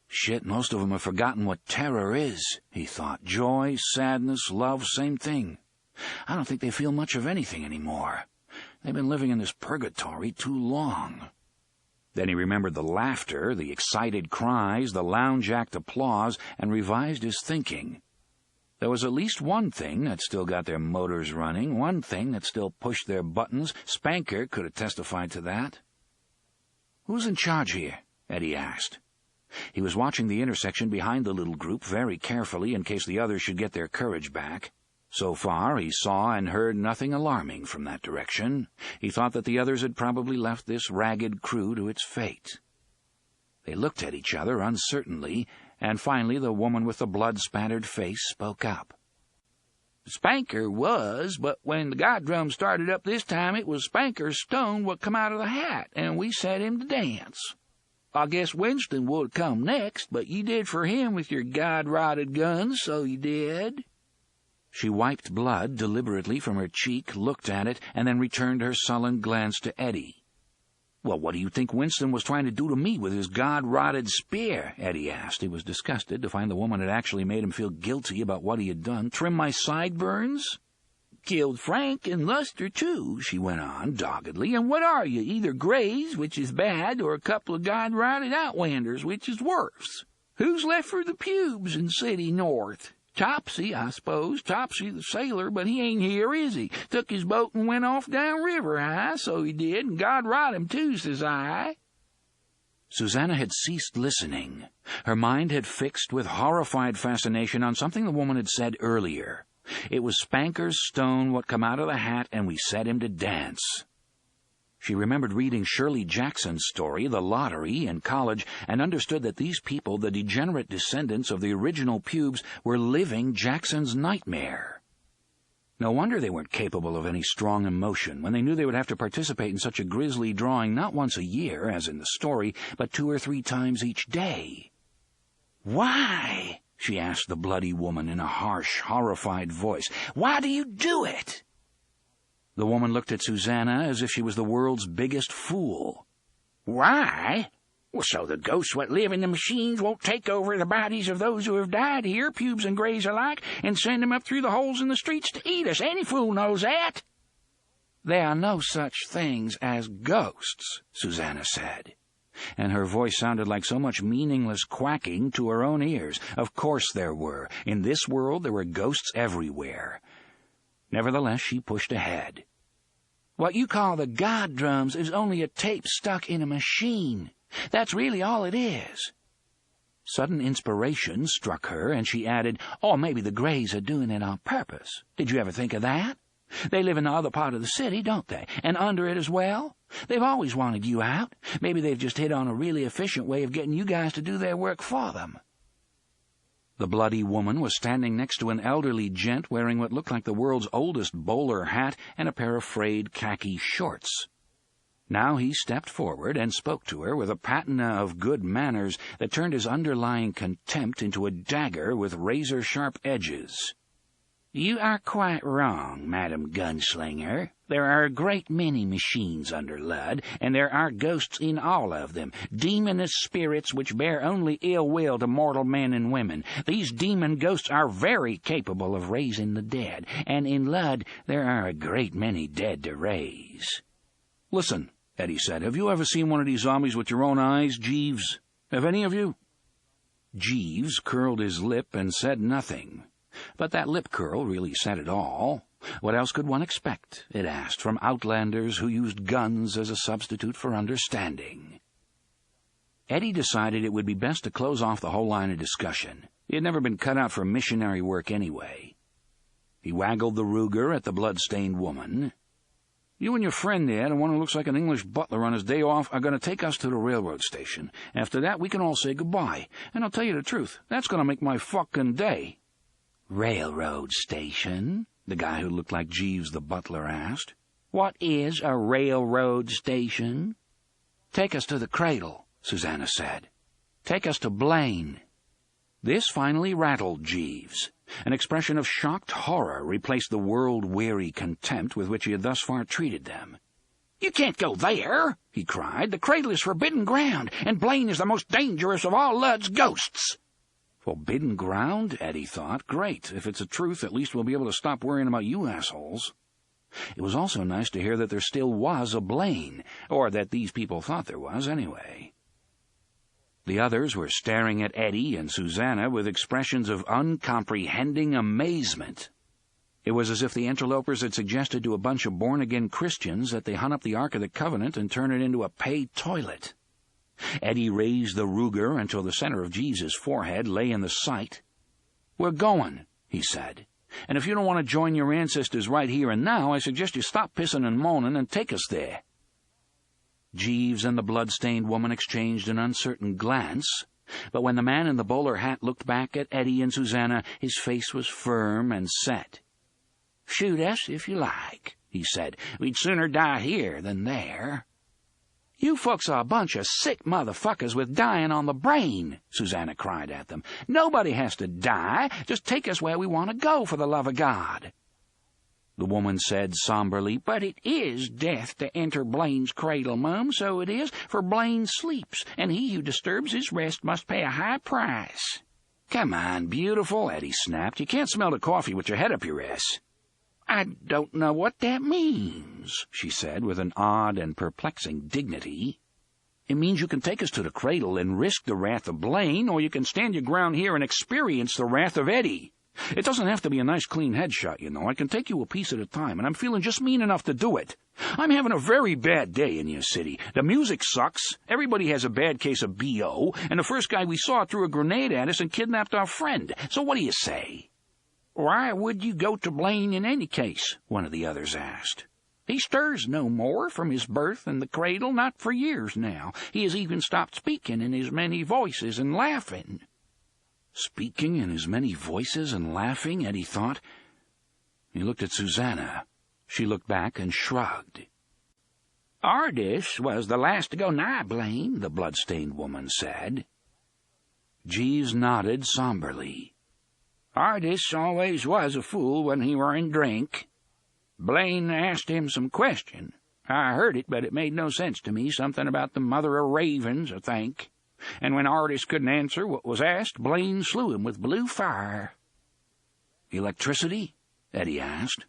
"Shit, most of them have forgotten what terror is," he thought. "Joy, sadness, love, same thing. I don't think they feel much of anything anymore. They've been living in this purgatory too long." Then he remembered the laughter, the excited cries, the lounge-act applause, and revised his thinking. There was at least one thing that still got their motors running, one thing that still pushed their buttons. Spanker could have testified to that. "Who's in charge here?" Eddie asked. He was watching the intersection behind the little group very carefully in case the others should get their courage back. So far, he saw and heard nothing alarming from that direction. He thought that the others had probably left this ragged crew to its fate. They looked at each other uncertainly, and finally the woman with the blood-spattered face spoke up. "Spanker was, but when the god drum started up this time, it was Spanker's stone what come out of the hat, and we set him to dance. I guess Winston would come next, but you did for him with your god-rotted guns, so you did." She wiped blood deliberately from her cheek, looked at it, and then returned her sullen glance to Eddie. "Well, what do you think Winston was trying to do to me with his god-rotted spear?" Eddie asked. He was disgusted to find the woman had actually made him feel guilty about what he had done. "Trim my sideburns?" "Killed Frank and Luster, too," she went on, doggedly. "And what are you, either Greys, which is bad, or a couple of god-rotted Outlanders, which is worse? Who's left for the pubes in City North? Topsy, I suppose, Topsy the sailor, but he ain't here, is he? Took his boat and went off down river, so he did, and God rot him too, says I." Susanna had ceased listening. Her mind had fixed with horrified fascination on something the woman had said earlier. It was Spanker's stone what come out of the hat, and we set him to dance. She remembered reading Shirley Jackson's story, The Lottery, in college, and understood that these people, the degenerate descendants of the original pubes, were living Jackson's nightmare. No wonder they weren't capable of any strong emotion when they knew they would have to participate in such a grisly drawing not once a year, as in the story, but 2 or 3 times each day. "Why?" she asked the bloody woman in a harsh, horrified voice. "Why do you do it?" The woman looked at Susanna as if she was the world's biggest fool. "Why? Well, so the ghosts what live in the machines won't take over the bodies of those who have died here, pubes and greys alike, and send them up through the holes in the streets to eat us. Any fool knows that." "There are no such things as ghosts," Susanna said, and her voice sounded like so much meaningless quacking to her own ears. Of course there were. In this world there were ghosts everywhere. Nevertheless, she pushed ahead. "What you call the god drums is only a tape stuck in a machine. That's really all it is." Sudden inspiration struck her, and she added, "Or maybe the Greys are doing it on purpose. Did you ever think of that? They live in the other part of the city, don't they? And under it as well? They've always wanted you out. Maybe they've just hit on a really efficient way of getting you guys to do their work for them." The bloody woman was standing next to an elderly gent wearing what looked like the world's oldest bowler hat and a pair of frayed khaki shorts. Now he stepped forward and spoke to her with a patina of good manners that turned his underlying contempt into a dagger with razor-sharp edges. "You are quite wrong, Madam Gunslinger. There are a great many machines under Lud, and there are ghosts in all of them, demonous spirits which bear only ill will to mortal men and women. These demon ghosts are very capable of raising the dead, and in Lud there are a great many dead to raise." "Listen," Eddie said, "have you ever seen one of these zombies with your own eyes, Jeeves? Have any of you?" Jeeves curled his lip and said nothing. But that lip curl really said it all. What else could one expect, it asked, from outlanders who used guns as a substitute for understanding? Eddie decided it would be best to close off the whole line of discussion. He had never been cut out for missionary work anyway. He waggled the Ruger at the blood-stained woman. "You and your friend there, the one who looks like an English butler on his day off, are going to take us to the railroad station. After that, we can all say goodbye. And I'll tell you the truth, that's going to make my fucking day." "Railroad station?" the guy who looked like Jeeves the butler asked. "What is a railroad station?" "Take us to the cradle," Susanna said. "Take us to Blaine." This finally rattled Jeeves. An expression of shocked horror replaced the world-weary contempt with which he had thus far treated them. "You can't go there," he cried. "The cradle is forbidden ground, and Blaine is the most dangerous of all Lud's ghosts." Forbidden ground, Eddie thought. Great. If it's the truth, at least we'll be able to stop worrying about you assholes. It was also nice to hear that there still was a Blaine, or that these people thought there was anyway. The others were staring at Eddie and Susanna with expressions of uncomprehending amazement. It was as if the interlopers had suggested to a bunch of born-again Christians that they hunt up the Ark of the Covenant and turn it into a paid toilet. Eddie raised the Ruger until the center of Jeeves's forehead lay in the sight. "We're going," he said. "And if you don't want to join your ancestors right here and now, I suggest you stop pissing and moaning and take us there." Jeeves and the blood-stained woman exchanged an uncertain glance, but when the man in the bowler hat looked back at Eddie and Susanna, his face was firm and set. "Shoot us if you like," he said. "We'd sooner die here than there." "You folks are a bunch of sick motherfuckers with dying on the brain," Susanna cried at them. "Nobody has to die. Just take us where we want to go, for the love of God." The woman said somberly, "But it is death to enter Blaine's cradle, Mum, so it is, for Blaine sleeps, and he who disturbs his rest must pay a high price." "Come on, beautiful," Eddie snapped. "You can't smell the coffee with your head up your ass." "I don't know what that means," she said with an odd and perplexing dignity. "It means you can take us to the cradle and risk the wrath of Blaine, or you can stand your ground here and experience the wrath of Eddie. It doesn't have to be a nice clean headshot, you know. I can take you a piece at a time, and I'm feeling just mean enough to do it. I'm having a very bad day in your city. The music sucks, everybody has a bad case of B.O., and the first guy we saw threw a grenade at us and kidnapped our friend. So what do you say?" "Why would you go to Blaine in any case?" one of the others asked. "He stirs no more from his birth in the cradle, not for years now. He has even stopped speaking in his many voices and laughing." Speaking in his many voices and laughing, Eddie thought. He looked at Susanna. She looked back and shrugged. "Ardis was the last to go nigh Blaine," the blood-stained woman said. Jeeves nodded somberly. "Ardis always was a fool when he were in drink. Blaine asked him some question. I heard it, but it made no sense to me, something about the mother of ravens, I think. And when Ardis couldn't answer what was asked, Blaine slew him with blue fire." "Electricity?" Eddie asked.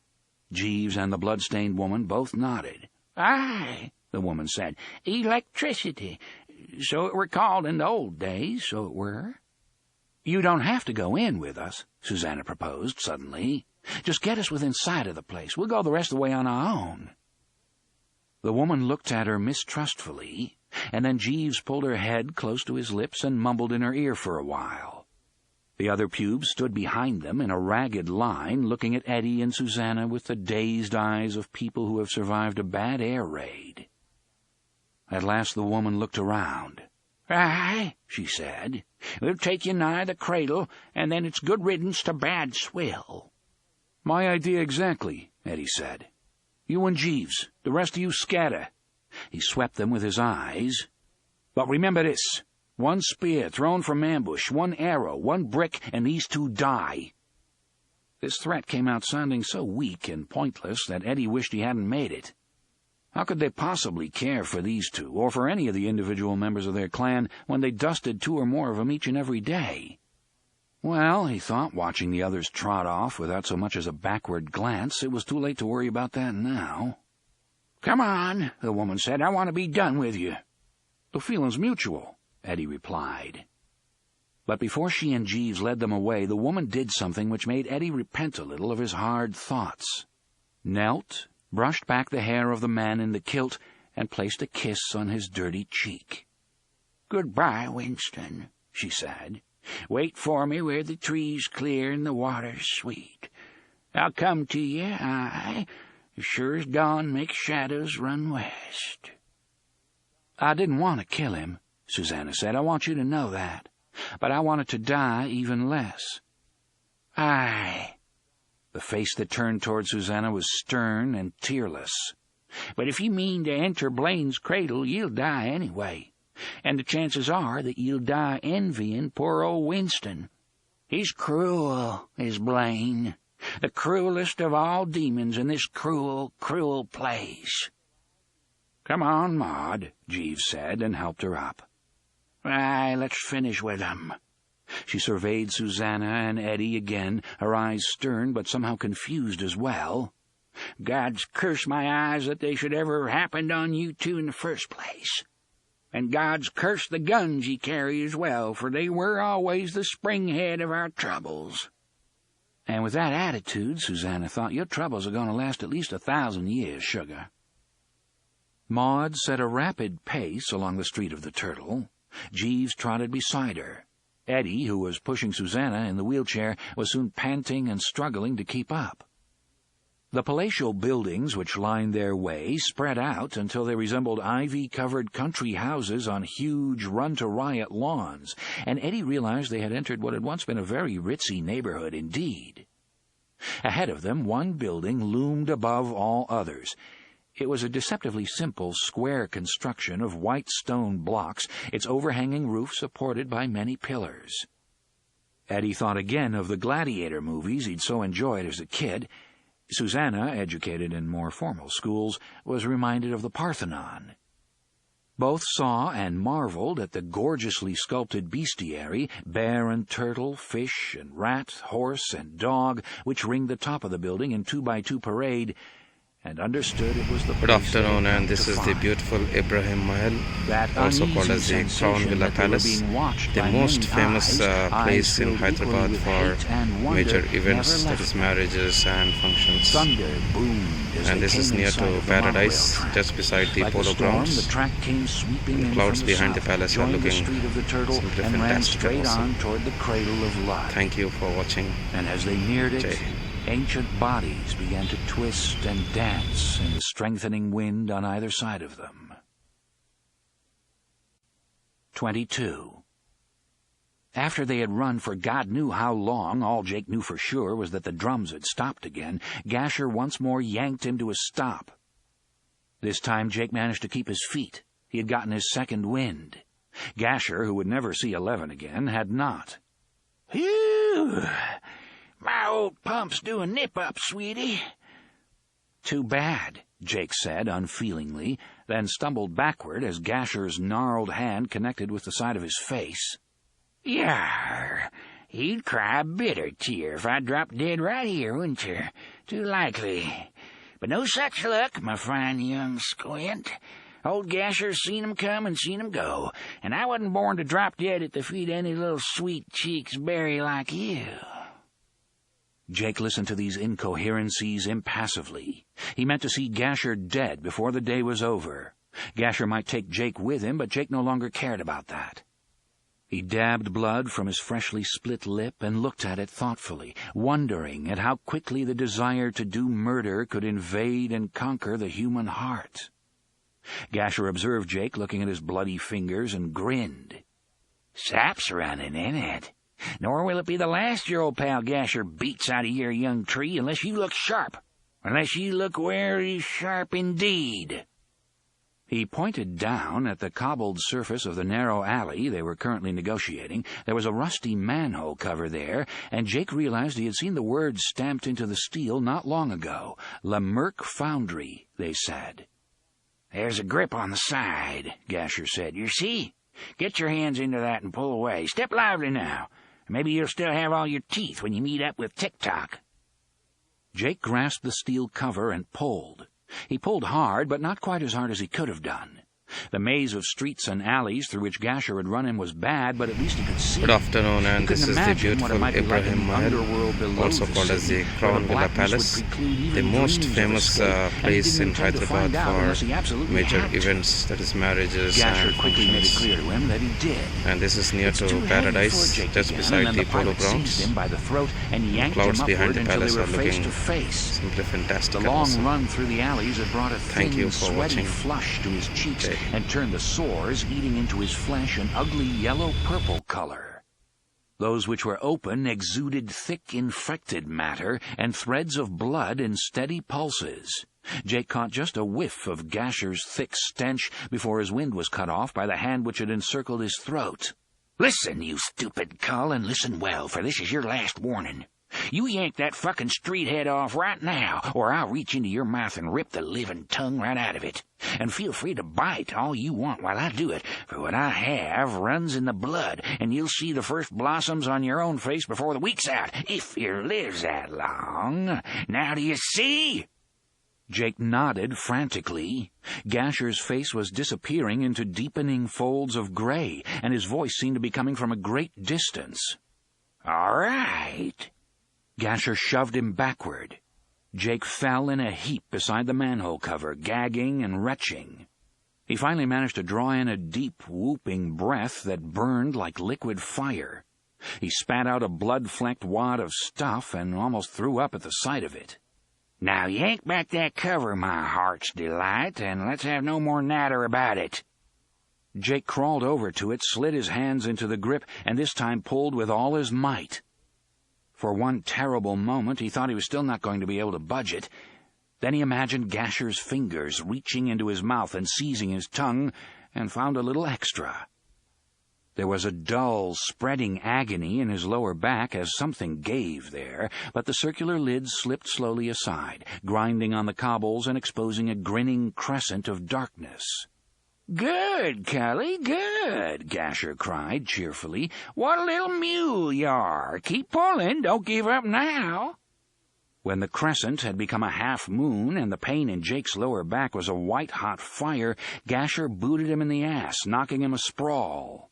Jeeves and the blood-stained woman both nodded. "Aye," the woman said, "electricity. So it were called in the old days, so it were." "You don't have to go in with us," Susanna proposed suddenly. "Just get us within sight of the place. We'll go the rest of the way on our own." The woman looked at her mistrustfully, and then Jeeves pulled her head close to his lips and mumbled in her ear for a while. The other pubes stood behind them in a ragged line, looking at Eddie and Susanna with the dazed eyes of people who have survived a bad air raid. At last the woman looked around. "Aye," she said, "we'll take you nigh the cradle, and then it's good riddance to bad swill." "My idea exactly," Eddie said. "You and Jeeves, the rest of you scatter." He swept them with his eyes. "But remember this. One spear thrown from ambush, one arrow, one brick, and these two die." This threat came out sounding so weak and pointless that Eddie wished he hadn't made it. How could they possibly care for these two, or for any of the individual members of their clan, when they dusted 2 or more of them each and every day? Well, he thought, watching the others trot off without so much as a backward glance, it was too late to worry about that now. "Come on," the woman said. "I want to be done with you." "The feeling's mutual," Eddie replied. But before she and Jeeves led them away, the woman did something which made Eddie repent a little of his hard thoughts. Knelt, brushed back the hair of the man in the kilt, and placed a kiss on his dirty cheek. "Goodbye, Winston," she said. "Wait for me where the tree's clear and the water's sweet. I'll come to you, as sure as dawn makes shadows run west." "I didn't want to kill him," Susanna said. "I want you to know that. But I wanted to die even less." "Aye." The face that turned toward Susanna was stern and tearless. "But if you mean to enter Blaine's cradle, you'll die anyway. And the chances are that you'll die envying poor old Winston. He's cruel, is Blaine. The cruelest of all demons in this cruel, cruel place." "Come on, Maud," Jeeves said, and helped her up. "Aye, let's finish with them." She surveyed Susanna and Eddie again, her eyes stern but somehow confused as well. "God's curse my eyes that they should ever happened on you two in the first place. And God's curse the guns ye carry as well, for they were always the springhead of our troubles." "And with that attitude," Susanna thought, "your troubles are going to last at least 1,000 years, sugar." Maud set a rapid pace along the Street of the Turtle. Jeeves trotted beside her. Eddie, who was pushing Susanna in the wheelchair, was soon panting and struggling to keep up. The palatial buildings which lined their way spread out until they resembled ivy-covered country houses on huge run-to-riot lawns, and Eddie realized they had entered what had once been a very ritzy neighborhood indeed. Ahead of them, one building loomed above all others. It was a deceptively simple, square construction of white stone blocks, its overhanging roof supported by many pillars. Eddie thought again of the gladiator movies he'd so enjoyed as a kid. Susanna, educated in more formal schools, was reminded of the Parthenon. Both saw and marveled at the gorgeously sculpted bestiary, bear and turtle, fish and rat, horse and dog, which ringed the top of the building in 2x2 parade, and understood it was the Good afternoon, and this is the beautiful Ibrahim Mahal, also called as the Crown Villa Palace, the most famous place in Hyderabad for major events, that is marriages and functions. And this is near to Paradise, just beside the polo grounds. The clouds behind the palace are looking simply fantastic and awesome. Thank you for watching. And as they neared it, ancient bodies began to twist and dance in the strengthening wind on either side of them. 22. After they had run for God knew how long, all Jake knew for sure was that the drums had stopped again. Gasher once more yanked him to a stop. This time Jake managed to keep his feet. He had gotten his second wind. Gasher, who would never see 11 again, had not. "Phew! My old pump's doing nip-up, sweetie." "Too bad," Jake said unfeelingly, then stumbled backward as Gasher's gnarled hand connected with the side of his face. "Yar, you'd cry a bitter tear if I dropped dead right here, wouldn't you? Too likely. But no such luck, my fine young squint. Old Gasher's seen 'em come and seen 'em go, and I wasn't born to drop dead at the feet of any little sweet cheeks berry like you." Jake listened to these incoherencies impassively. He meant to see Gasher dead before the day was over. Gasher might take Jake with him, but Jake no longer cared about that. He dabbed blood from his freshly split lip and looked at it thoughtfully, wondering at how quickly the desire to do murder could invade and conquer the human heart. Gasher observed Jake looking at his bloody fingers and grinned. "Sap's running, ain't it? Nor will it be the last your old pal Gasher beats out of your young tree unless you look sharp. Unless you look very sharp indeed." He pointed down at the cobbled surface of the narrow alley they were currently negotiating. There was a rusty manhole cover there, and Jake realized he had seen the words stamped into the steel not long ago. "La Merc Foundry," they said. "There's a grip on the side," Gasher said. "You see? Get your hands into that and pull away. Step lively now. Maybe you'll still have all your teeth when you meet up with TikTok." Jake grasped the steel cover and pulled. He pulled hard, but not quite as hard as he could have done. The maze of streets and alleys through which Gasher had run him was bad, but at least he could see. Good afternoon, and this is the beautiful Ibrahim Mahal, also called as the Crown Villa Palace, the most famous place in Hyderabad for major events, that is marriages and functions. And this is near to Paradise, just beside the Polo Grounds. The clouds behind the palace are looking simply fantastic. The long run through the alleys had brought a thin, sweaty flush to his cheeks and turned the sores eating into his flesh an ugly yellow-purple color. Those which were open exuded thick infected matter and threads of blood in steady pulses. Jake caught just a whiff of Gasher's thick stench before his wind was cut off by the hand which had encircled his throat. "Listen, you stupid cull, and listen well, for this is your last warning. You yank that fucking street head off right now, or I'll reach into your mouth and rip the living tongue right out of it. And feel free to bite all you want while I do it, for what I have runs in the blood, and you'll see the first blossoms on your own face before the week's out, if you live that long. Now do you see?" Jake nodded frantically. Gasher's face was disappearing into deepening folds of gray, and his voice seemed to be coming from a great distance. "All right." Gasher shoved him backward. Jake fell in a heap beside the manhole cover, gagging and retching. He finally managed to draw in a deep, whooping breath that burned like liquid fire. He spat out a blood-flecked wad of stuff and almost threw up at the sight of it. "Now yank back that cover, my heart's delight, and let's have no more natter about it." Jake crawled over to it, slid his hands into the grip, and this time pulled with all his might. For one terrible moment, he thought he was still not going to be able to budge it. Then he imagined Gasher's fingers reaching into his mouth and seizing his tongue, and found a little extra. There was a dull, spreading agony in his lower back as something gave there, but the circular lids slipped slowly aside, grinding on the cobbles and exposing a grinning crescent of darkness. "Good, Cully, good," Gasher cried cheerfully. "What a little mule you are. Keep pulling, don't give up now." When the crescent had become a half-moon and the pain in Jake's lower back was a white-hot fire, Gasher booted him in the ass, knocking him asprawl.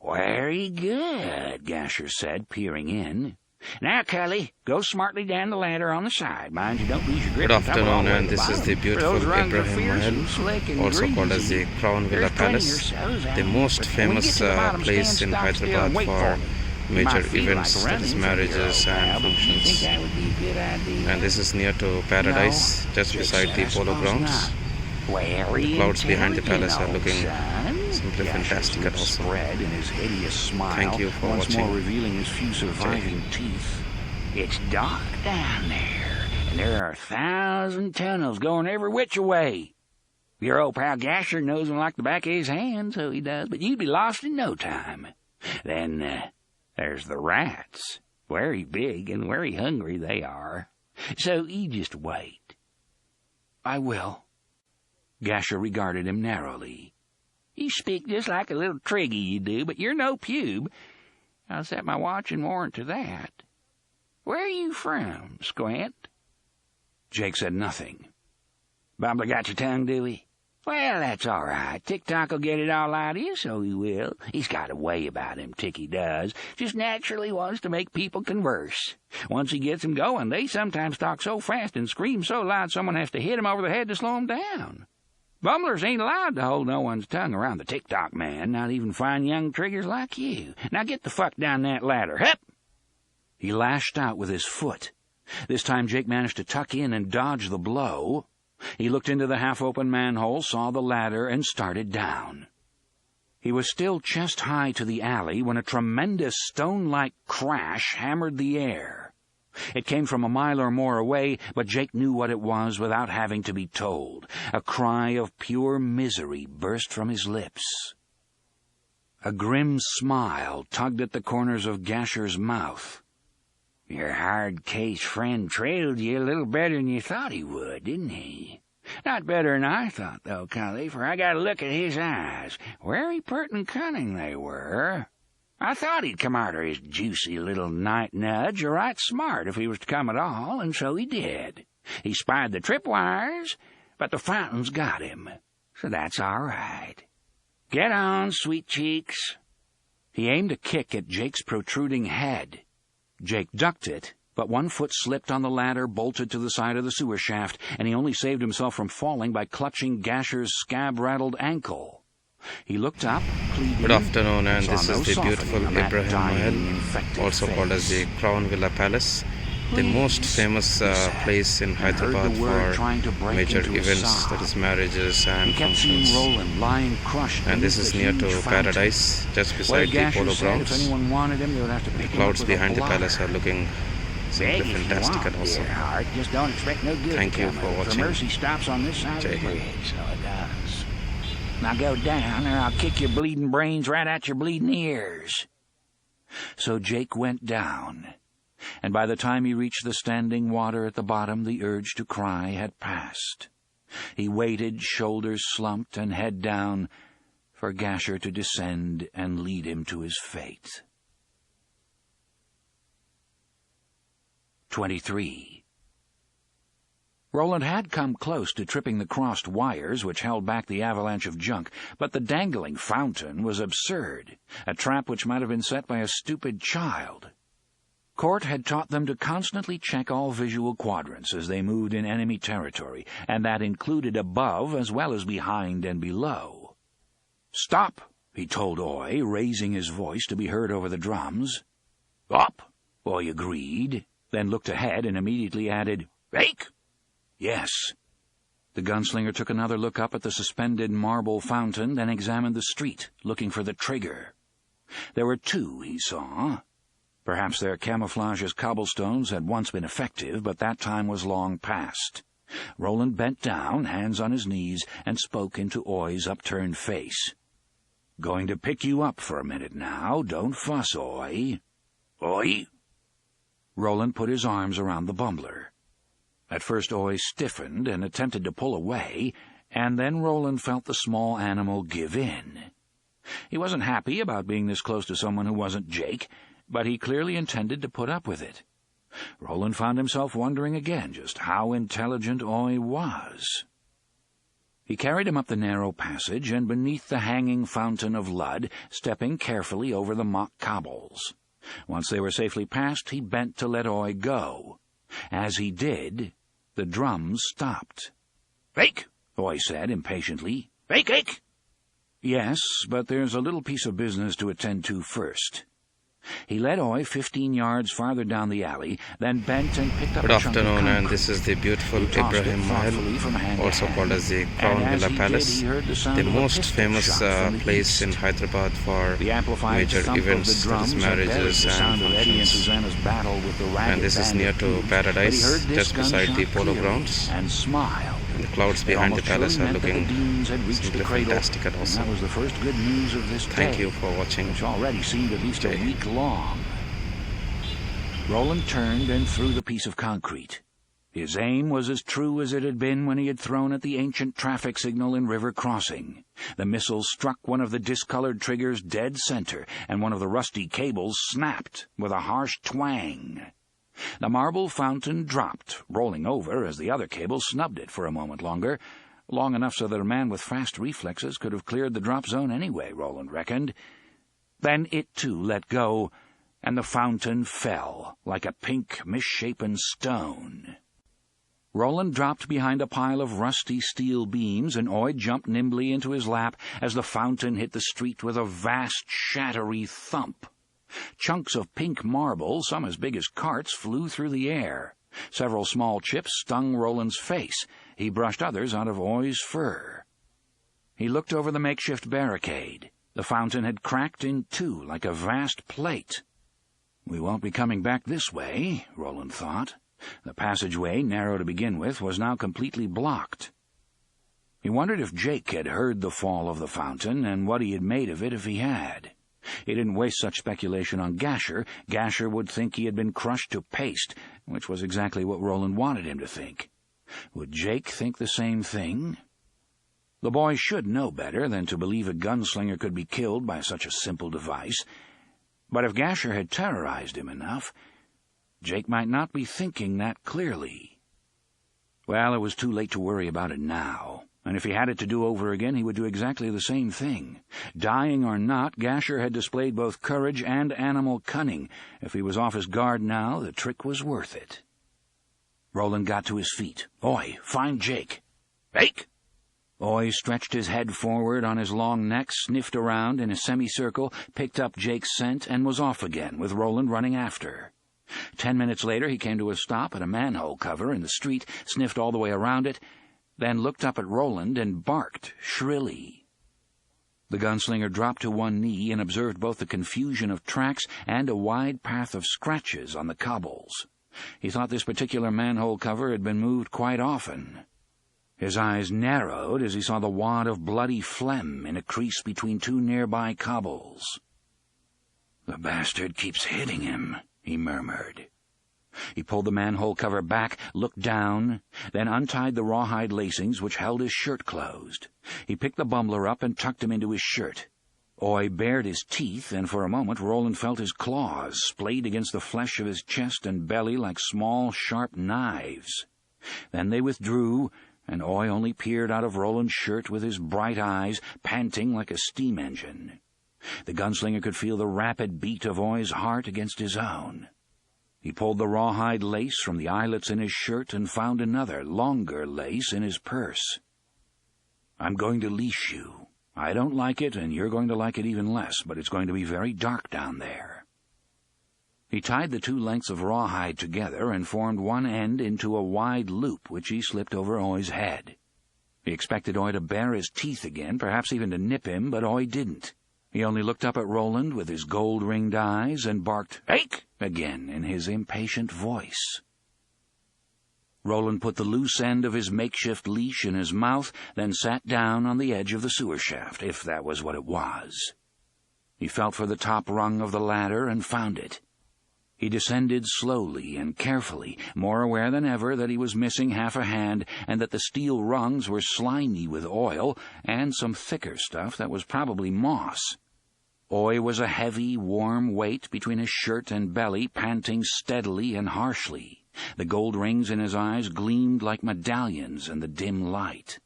"Very good," Gasher said, peering in. "Now, Cully, go smartly down the ladder on the side. Mind you don't lose your grip." Good afternoon, and this is the beautiful Ibrahim Mahal, also called as the Crown Villa Palace, the most famous place in Hyderabad for major events, that is marriages and functions. And this is near to Paradise, just beside the Polo Grounds. The clouds behind the palace are looking simply fantastic and awesome. Thank you for watching. More revealing his few surviving teeth. "It's dark down there, and there are 1,000 tunnels going every which way. Your old pal Gasher knows them like the back of his hand, so he does, but you'd be lost in no time. Then there's the rats. Very big and very hungry they are. So you just wait." "I will." Gasher regarded him narrowly. "You speak just like a little triggy, you do, but you're no pube. I'll set my watch and warrant to that. Where are you from, Squint?" Jake said nothing. "Bumbler got your tongue, do he? Well, that's all right. TikTok will get it all out of you, so he will. He's got a way about him, Ticky does. Just naturally wants to make people converse. Once he gets them going, they sometimes talk so fast and scream so loud someone has to hit him over the head to slow him down. Bumblers ain't allowed to hold no one's tongue around the TikTok man, not even fine young triggers like you. Now get the fuck down that ladder. Hup!" He lashed out with his foot. This time Jake managed to tuck in and dodge the blow. He looked into the half-open manhole, saw the ladder, and started down. He was still chest-high to the alley when a tremendous stone-like crash hammered the air. It came from a mile or more away, but Jake knew what it was without having to be told. A cry of pure misery burst from his lips. A grim smile tugged at the corners of Gasher's mouth. "Your hard-case friend trailed you a little better than you thought he would, didn't he? Not better than I thought, though, Cully, for I got a look at his eyes. Very pert and cunning they were. I thought he'd come arter his juicy little night nudge right smart if he was to come at all, and so he did. He spied the tripwires, but the fountains got him, so that's all right. Get on, sweet cheeks." He aimed a kick at Jake's protruding head. Jake ducked it, but one foot slipped on the ladder bolted to the side of the sewer shaft, and he only saved himself from falling by clutching Gasher's scab-rattled ankle. He looked up, pleading. Good afternoon, and this is the beautiful Ibrahim Mahal, also called as the Crown Villa Palace, the most famous place in Hyderabad for major events, that is marriages and functions. And this is near to Paradise, just beside the Polo Grounds. The clouds behind the palace are looking simply fantastic and awesome. Thank you for watching. Mercy stops on this side of the bridge, so it does. Now go down, or I'll kick your bleeding brains right out your bleeding ears. So Jake went down, and by the time he reached the standing water at the bottom, the urge to cry had passed. He waited, shoulders slumped and head down, for Gasher to descend and lead him to his fate. 23. Roland had come close to tripping the crossed wires which held back the avalanche of junk, but the dangling fountain was absurd, a trap which might have been set by a stupid child. Court had taught them to constantly check all visual quadrants as they moved in enemy territory, and that included above as well as behind and below. "Stop," he told Oy, raising his voice to be heard over the drums. "Up," Oy agreed, then looked ahead and immediately added, "Rake?" "Yes." The gunslinger took another look up at the suspended marble fountain, then examined the street, looking for the trigger. There were two, he saw. Perhaps their camouflage as cobblestones had once been effective, but that time was long past. Roland bent down, hands on his knees, and spoke into Oy's upturned face. "Going to pick you up for a minute now. Don't fuss, Oy." "Oy?" Roland put his arms around the bumbler. At first Oy stiffened and attempted to pull away, and then Roland felt the small animal give in. He wasn't happy about being this close to someone who wasn't Jake, but he clearly intended to put up with it. Roland found himself wondering again just how intelligent Oy was. He carried him up the narrow passage and beneath the hanging fountain of Lud, stepping carefully over the mock cobbles. Once they were safely past, he bent to let Oy go. As he did, the drums stopped. "Rake," Oy said impatiently. "Rake, rake!" "Yes, but there's a little piece of business to attend to first." He led Oy 15 yards farther down the alley, then bent and picked up Good a chunk of afternoon, concrete. and this is the beautiful Ibrahim Mahal, also called as the Crown Villa Palace, the most famous place in Hyderabad for major events, that is marriages and functions. And this is near to Paradise, just beside the Polo Grounds. And the clouds behind the palace are looking simply fantastic and awesome. That was the first good news of this day. Thank you for watching. Which already seemed at least a week long. Roland turned and threw the piece of concrete. His aim was as true as it had been when he had thrown at the ancient traffic signal in River Crossing. The missile struck one of the discolored triggers dead center, and one of the rusty cables snapped with a harsh twang. The marble fountain dropped, rolling over as the other cable snubbed it for a moment longer, long enough so that a man with fast reflexes could have cleared the drop zone anyway, Roland reckoned. Then it, too, let go, and the fountain fell like a pink, misshapen stone. Roland dropped behind a pile of rusty steel beams, and Oy jumped nimbly into his lap as the fountain hit the street with a vast, shattery thump. Chunks of pink marble, some as big as carts, flew through the air. Several small chips stung Roland's face. He brushed others out of Oy's fur. He looked over the makeshift barricade. The fountain had cracked in two like a vast plate. We won't be coming back this way, Roland thought. The passageway, narrow to begin with, was now completely blocked. He wondered if Jake had heard the fall of the fountain and what he had made of it if he had. He didn't waste such speculation on Gasher. Gasher would think he had been crushed to paste, which was exactly what Roland wanted him to think. Would Jake think the same thing? The boy should know better than to believe a gunslinger could be killed by such a simple device. But if Gasher had terrorized him enough, Jake might not be thinking that clearly. Well, it was too late to worry about it now, and if he had it to do over again, he would do exactly the same thing. Dying or not, Gasher had displayed both courage and animal cunning. If he was off his guard now, the trick was worth it. Roland got to his feet. "Oi, find Jake." "Jake?" Oi stretched his head forward on his long neck, sniffed around in a semicircle, picked up Jake's scent, and was off again, with Roland running after. 10 minutes later he came to a stop at a manhole cover in the street, sniffed all the way around it, then looked up at Roland and barked shrilly. The gunslinger dropped to one knee and observed both the confusion of tracks and a wide path of scratches on the cobbles. He thought this particular manhole cover had been moved quite often. His eyes narrowed as he saw the wad of bloody phlegm in a crease between two nearby cobbles. "The bastard keeps hitting him," he murmured. He pulled the manhole cover back, looked down, then untied the rawhide lacings which held his shirt closed. He picked the bumbler up and tucked him into his shirt. Oi bared his teeth, and for a moment Roland felt his claws splayed against the flesh of his chest and belly like small, sharp knives. Then they withdrew, and Oi only peered out of Roland's shirt with his bright eyes, panting like a steam engine. The gunslinger could feel the rapid beat of Oi's heart against his own. He pulled the rawhide lace from the eyelets in his shirt and found another, longer lace in his purse. "I'm going to leash you. I don't like it, and you're going to like it even less, but it's going to be very dark down there." He tied the two lengths of rawhide together and formed one end into a wide loop which he slipped over Oi's head. He expected Oi to bare his teeth again, perhaps even to nip him, but Oi didn't. He only looked up at Roland with his gold-ringed eyes and barked, "Hake!" again in his impatient voice. Roland put the loose end of his makeshift leash in his mouth, then sat down on the edge of the sewer shaft, if that was what it was. He felt for the top rung of the ladder and found it. He descended slowly and carefully, more aware than ever that he was missing half a hand and that the steel rungs were slimy with oil and some thicker stuff that was probably moss. Oi was a heavy, warm weight between his shirt and belly, panting steadily and harshly. The gold rings in his eyes gleamed like medallions in the dim light.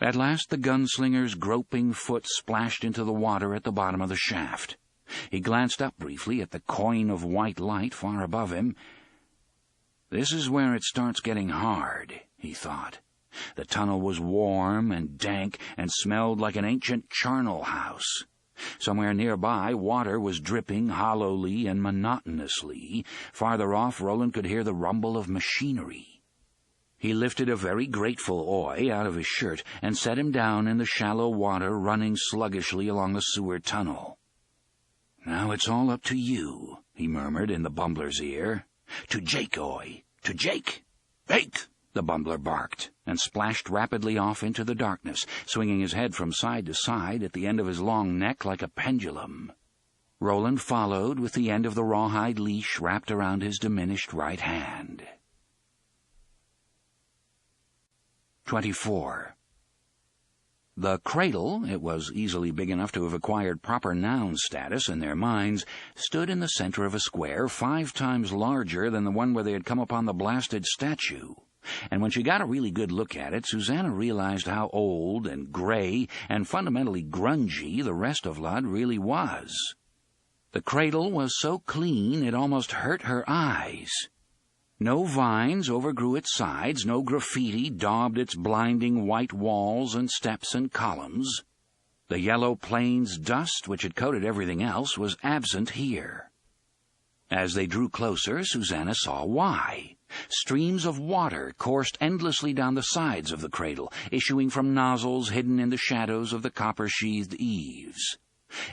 At last the gunslinger's groping foot splashed into the water at the bottom of the shaft. He glanced up briefly at the coin of white light far above him. "This is where it starts getting hard," he thought. The tunnel was warm and dank and smelled like an ancient charnel house. Somewhere nearby, water was dripping hollowly and monotonously. Farther off, Roland could hear the rumble of machinery. He lifted a very grateful Oi out of his shirt and set him down in the shallow water running sluggishly along the sewer tunnel. "Now it's all up to you," he murmured in the bumbler's ear. "To Jake, Oi! To Jake!" "Jake!" the bumbler barked, and splashed rapidly off into the darkness, swinging his head from side to side at the end of his long neck like a pendulum. Roland followed with the end of the rawhide leash wrapped around his diminished right hand. 24. The cradle, it was easily big enough to have acquired proper noun status in their minds, stood in the center of a square 5 times larger than the one where they had come upon the blasted statue. And when she got a really good look at it, Susanna realized how old and gray and fundamentally grungy the rest of Lud really was. The cradle was so clean it almost hurt her eyes. No vines overgrew its sides, no graffiti daubed its blinding white walls and steps and columns. The yellow plains dust which had coated everything else was absent here. As they drew closer, Susanna saw why. Streams of water coursed endlessly down the sides of the cradle, issuing from nozzles hidden in the shadows of the copper-sheathed eaves.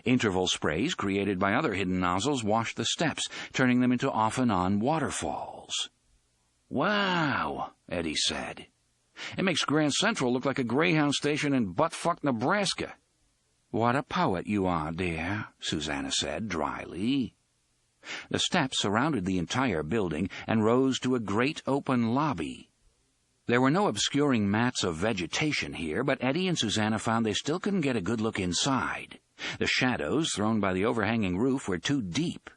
Interval sprays created by other hidden nozzles washed the steps, turning them into off-and-on waterfalls. "Wow," Eddie said. "It makes Grand Central look like a Greyhound station in buttfuck Nebraska." "What a poet you are, dear," Susanna said dryly. The steps surrounded the entire building and rose to a great open lobby. There were no obscuring mats of vegetation here, but Eddie and Susanna found they still couldn't get a good look inside. The shadows thrown by the overhanging roof were too deep.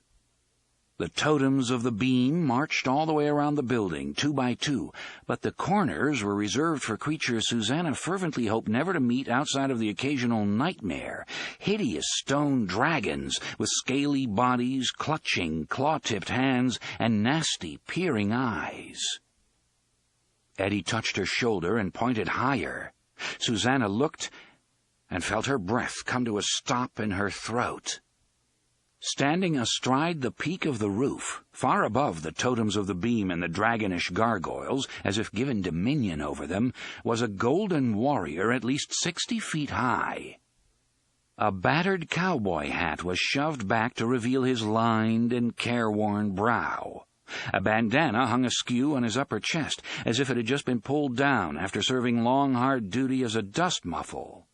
The totems of the beam marched all the way around the building, 2 by 2, but the corners were reserved for creatures Susanna fervently hoped never to meet outside of the occasional nightmare, hideous stone dragons with scaly bodies, clutching, claw-tipped hands, and nasty, peering eyes. Eddie touched her shoulder and pointed higher. Susanna looked and felt her breath come to a stop in her throat. Standing astride the peak of the roof, far above the totems of the beam and the dragonish gargoyles, as if given dominion over them, was a golden warrior at least 60 feet high. A battered cowboy hat was shoved back to reveal his lined and careworn brow. A bandana hung askew on his upper chest, as if it had just been pulled down after serving long, hard duty as a dust muffle.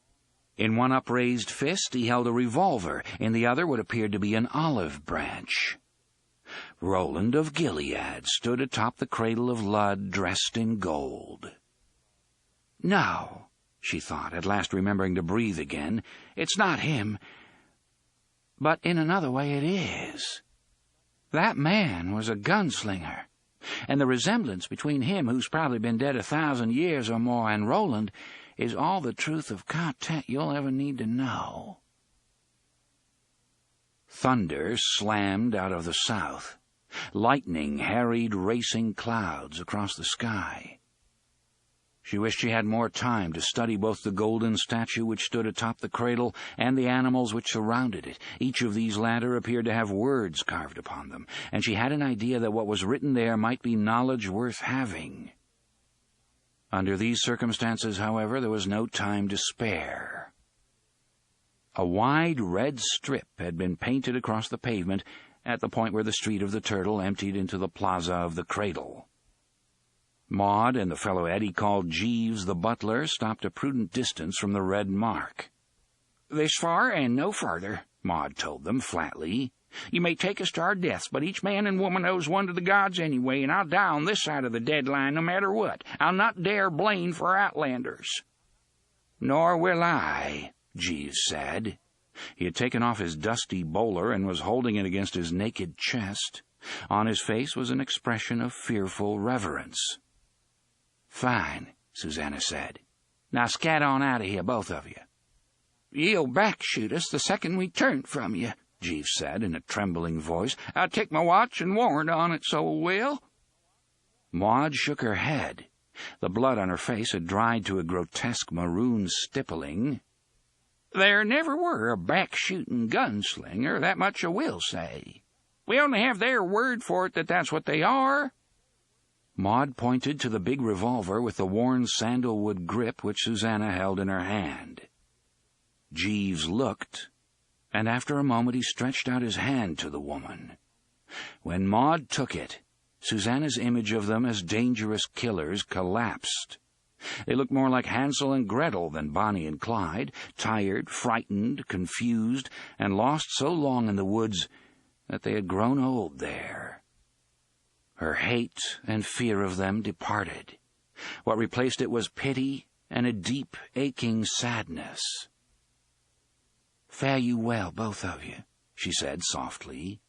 In one upraised fist he held a revolver, in the other what appeared to be an olive branch. Roland of Gilead stood atop the cradle of Lud, dressed in gold. "No," she thought, at last remembering to breathe again, "it's not him. But in another way it is. That man was a gunslinger, and the resemblance between him, who's probably been dead 1,000 years or more, and Roland is all the truth of content you'll ever need to know." Thunder slammed out of the south. Lightning harried racing clouds across the sky. She wished she had more time to study both the golden statue which stood atop the cradle and the animals which surrounded it. Each of these latter appeared to have words carved upon them, and she had an idea that what was written there might be knowledge worth having. Under these circumstances, however, there was no time to spare. A wide red strip had been painted across the pavement at the point where the Street of the Turtle emptied into the plaza of the Cradle. Maud and the fellow Eddie called Jeeves the butler stopped a prudent distance from the red mark. "This far and no farther," Maud told them flatly. "You may take us to our deaths, but each man and woman owes one to the gods anyway, and I'll die on this side of the deadline no matter what. I'll not dare blame for outlanders." "Nor will I," Jeeves said. He had taken off his dusty bowler and was holding it against his naked chest. On his face was an expression of fearful reverence. "Fine," Susanna said. "Now scat on out of here, both of you." "You'll back-shoot us the second we turn from you," Jeeves said in a trembling voice. "I'll take my watch and warrant on it, so will." Maud shook her head. The blood on her face had dried to a grotesque maroon stippling. "There never were a back-shooting gunslinger, that much I will say. We only have their word for it that that's what they are." Maud pointed to the big revolver with the worn sandalwood grip which Susanna held in her hand. Jeeves looked, and after a moment he stretched out his hand to the woman. When Maud took it, Susanna's image of them as dangerous killers collapsed. They looked more like Hansel and Gretel than Bonnie and Clyde, tired, frightened, confused, and lost so long in the woods that they had grown old there. Her hate and fear of them departed. What replaced it was pity and a deep, aching sadness. "Fare you well, both of you," she said softly.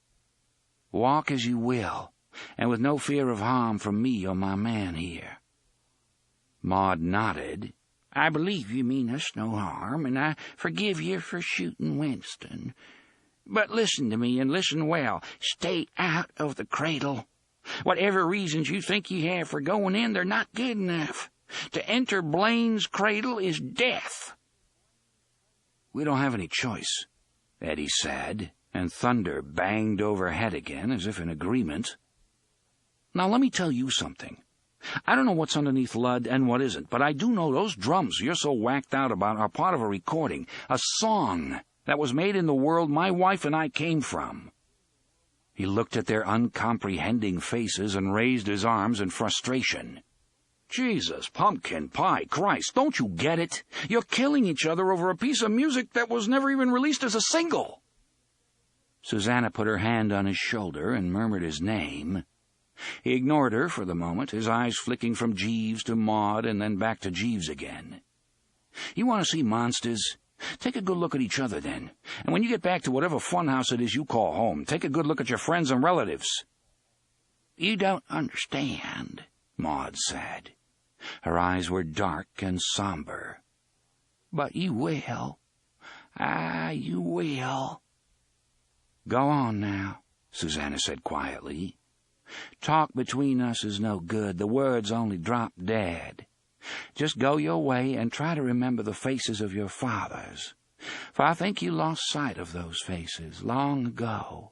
"Walk as you will, and with no fear of harm from me or my man here." Maud nodded. "I believe you mean us no harm, and I forgive you for shooting Winston. But listen to me, and listen well. Stay out of the cradle. Whatever reasons you think you have for going in, they're not good enough. To enter Blaine's cradle is death." "We don't have any choice," Eddie said, and thunder banged overhead again as if in agreement. "Now let me tell you something. I don't know what's underneath Lud and what isn't, but I do know those drums you're so whacked out about are part of a recording, a song that was made in the world my wife and I came from." He looked at their uncomprehending faces and raised his arms in frustration. "Jesus, pumpkin pie, Christ, don't you get it? You're killing each other over a piece of music that was never even released as a single." Susanna put her hand on his shoulder and murmured his name. He ignored her for the moment, his eyes flicking from Jeeves to Maud and then back to Jeeves again. "You want to see monsters? Take a good look at each other, then. And when you get back to whatever funhouse it is you call home, take a good look at your friends and relatives." "You don't understand," Maud said. Her eyes were dark and somber. "But you will. You will." "Go on now," Susanna said quietly. "Talk between us is no good. The words only drop dead. Just go your way and try to remember the faces of your fathers, for I think you lost sight of those faces long ago.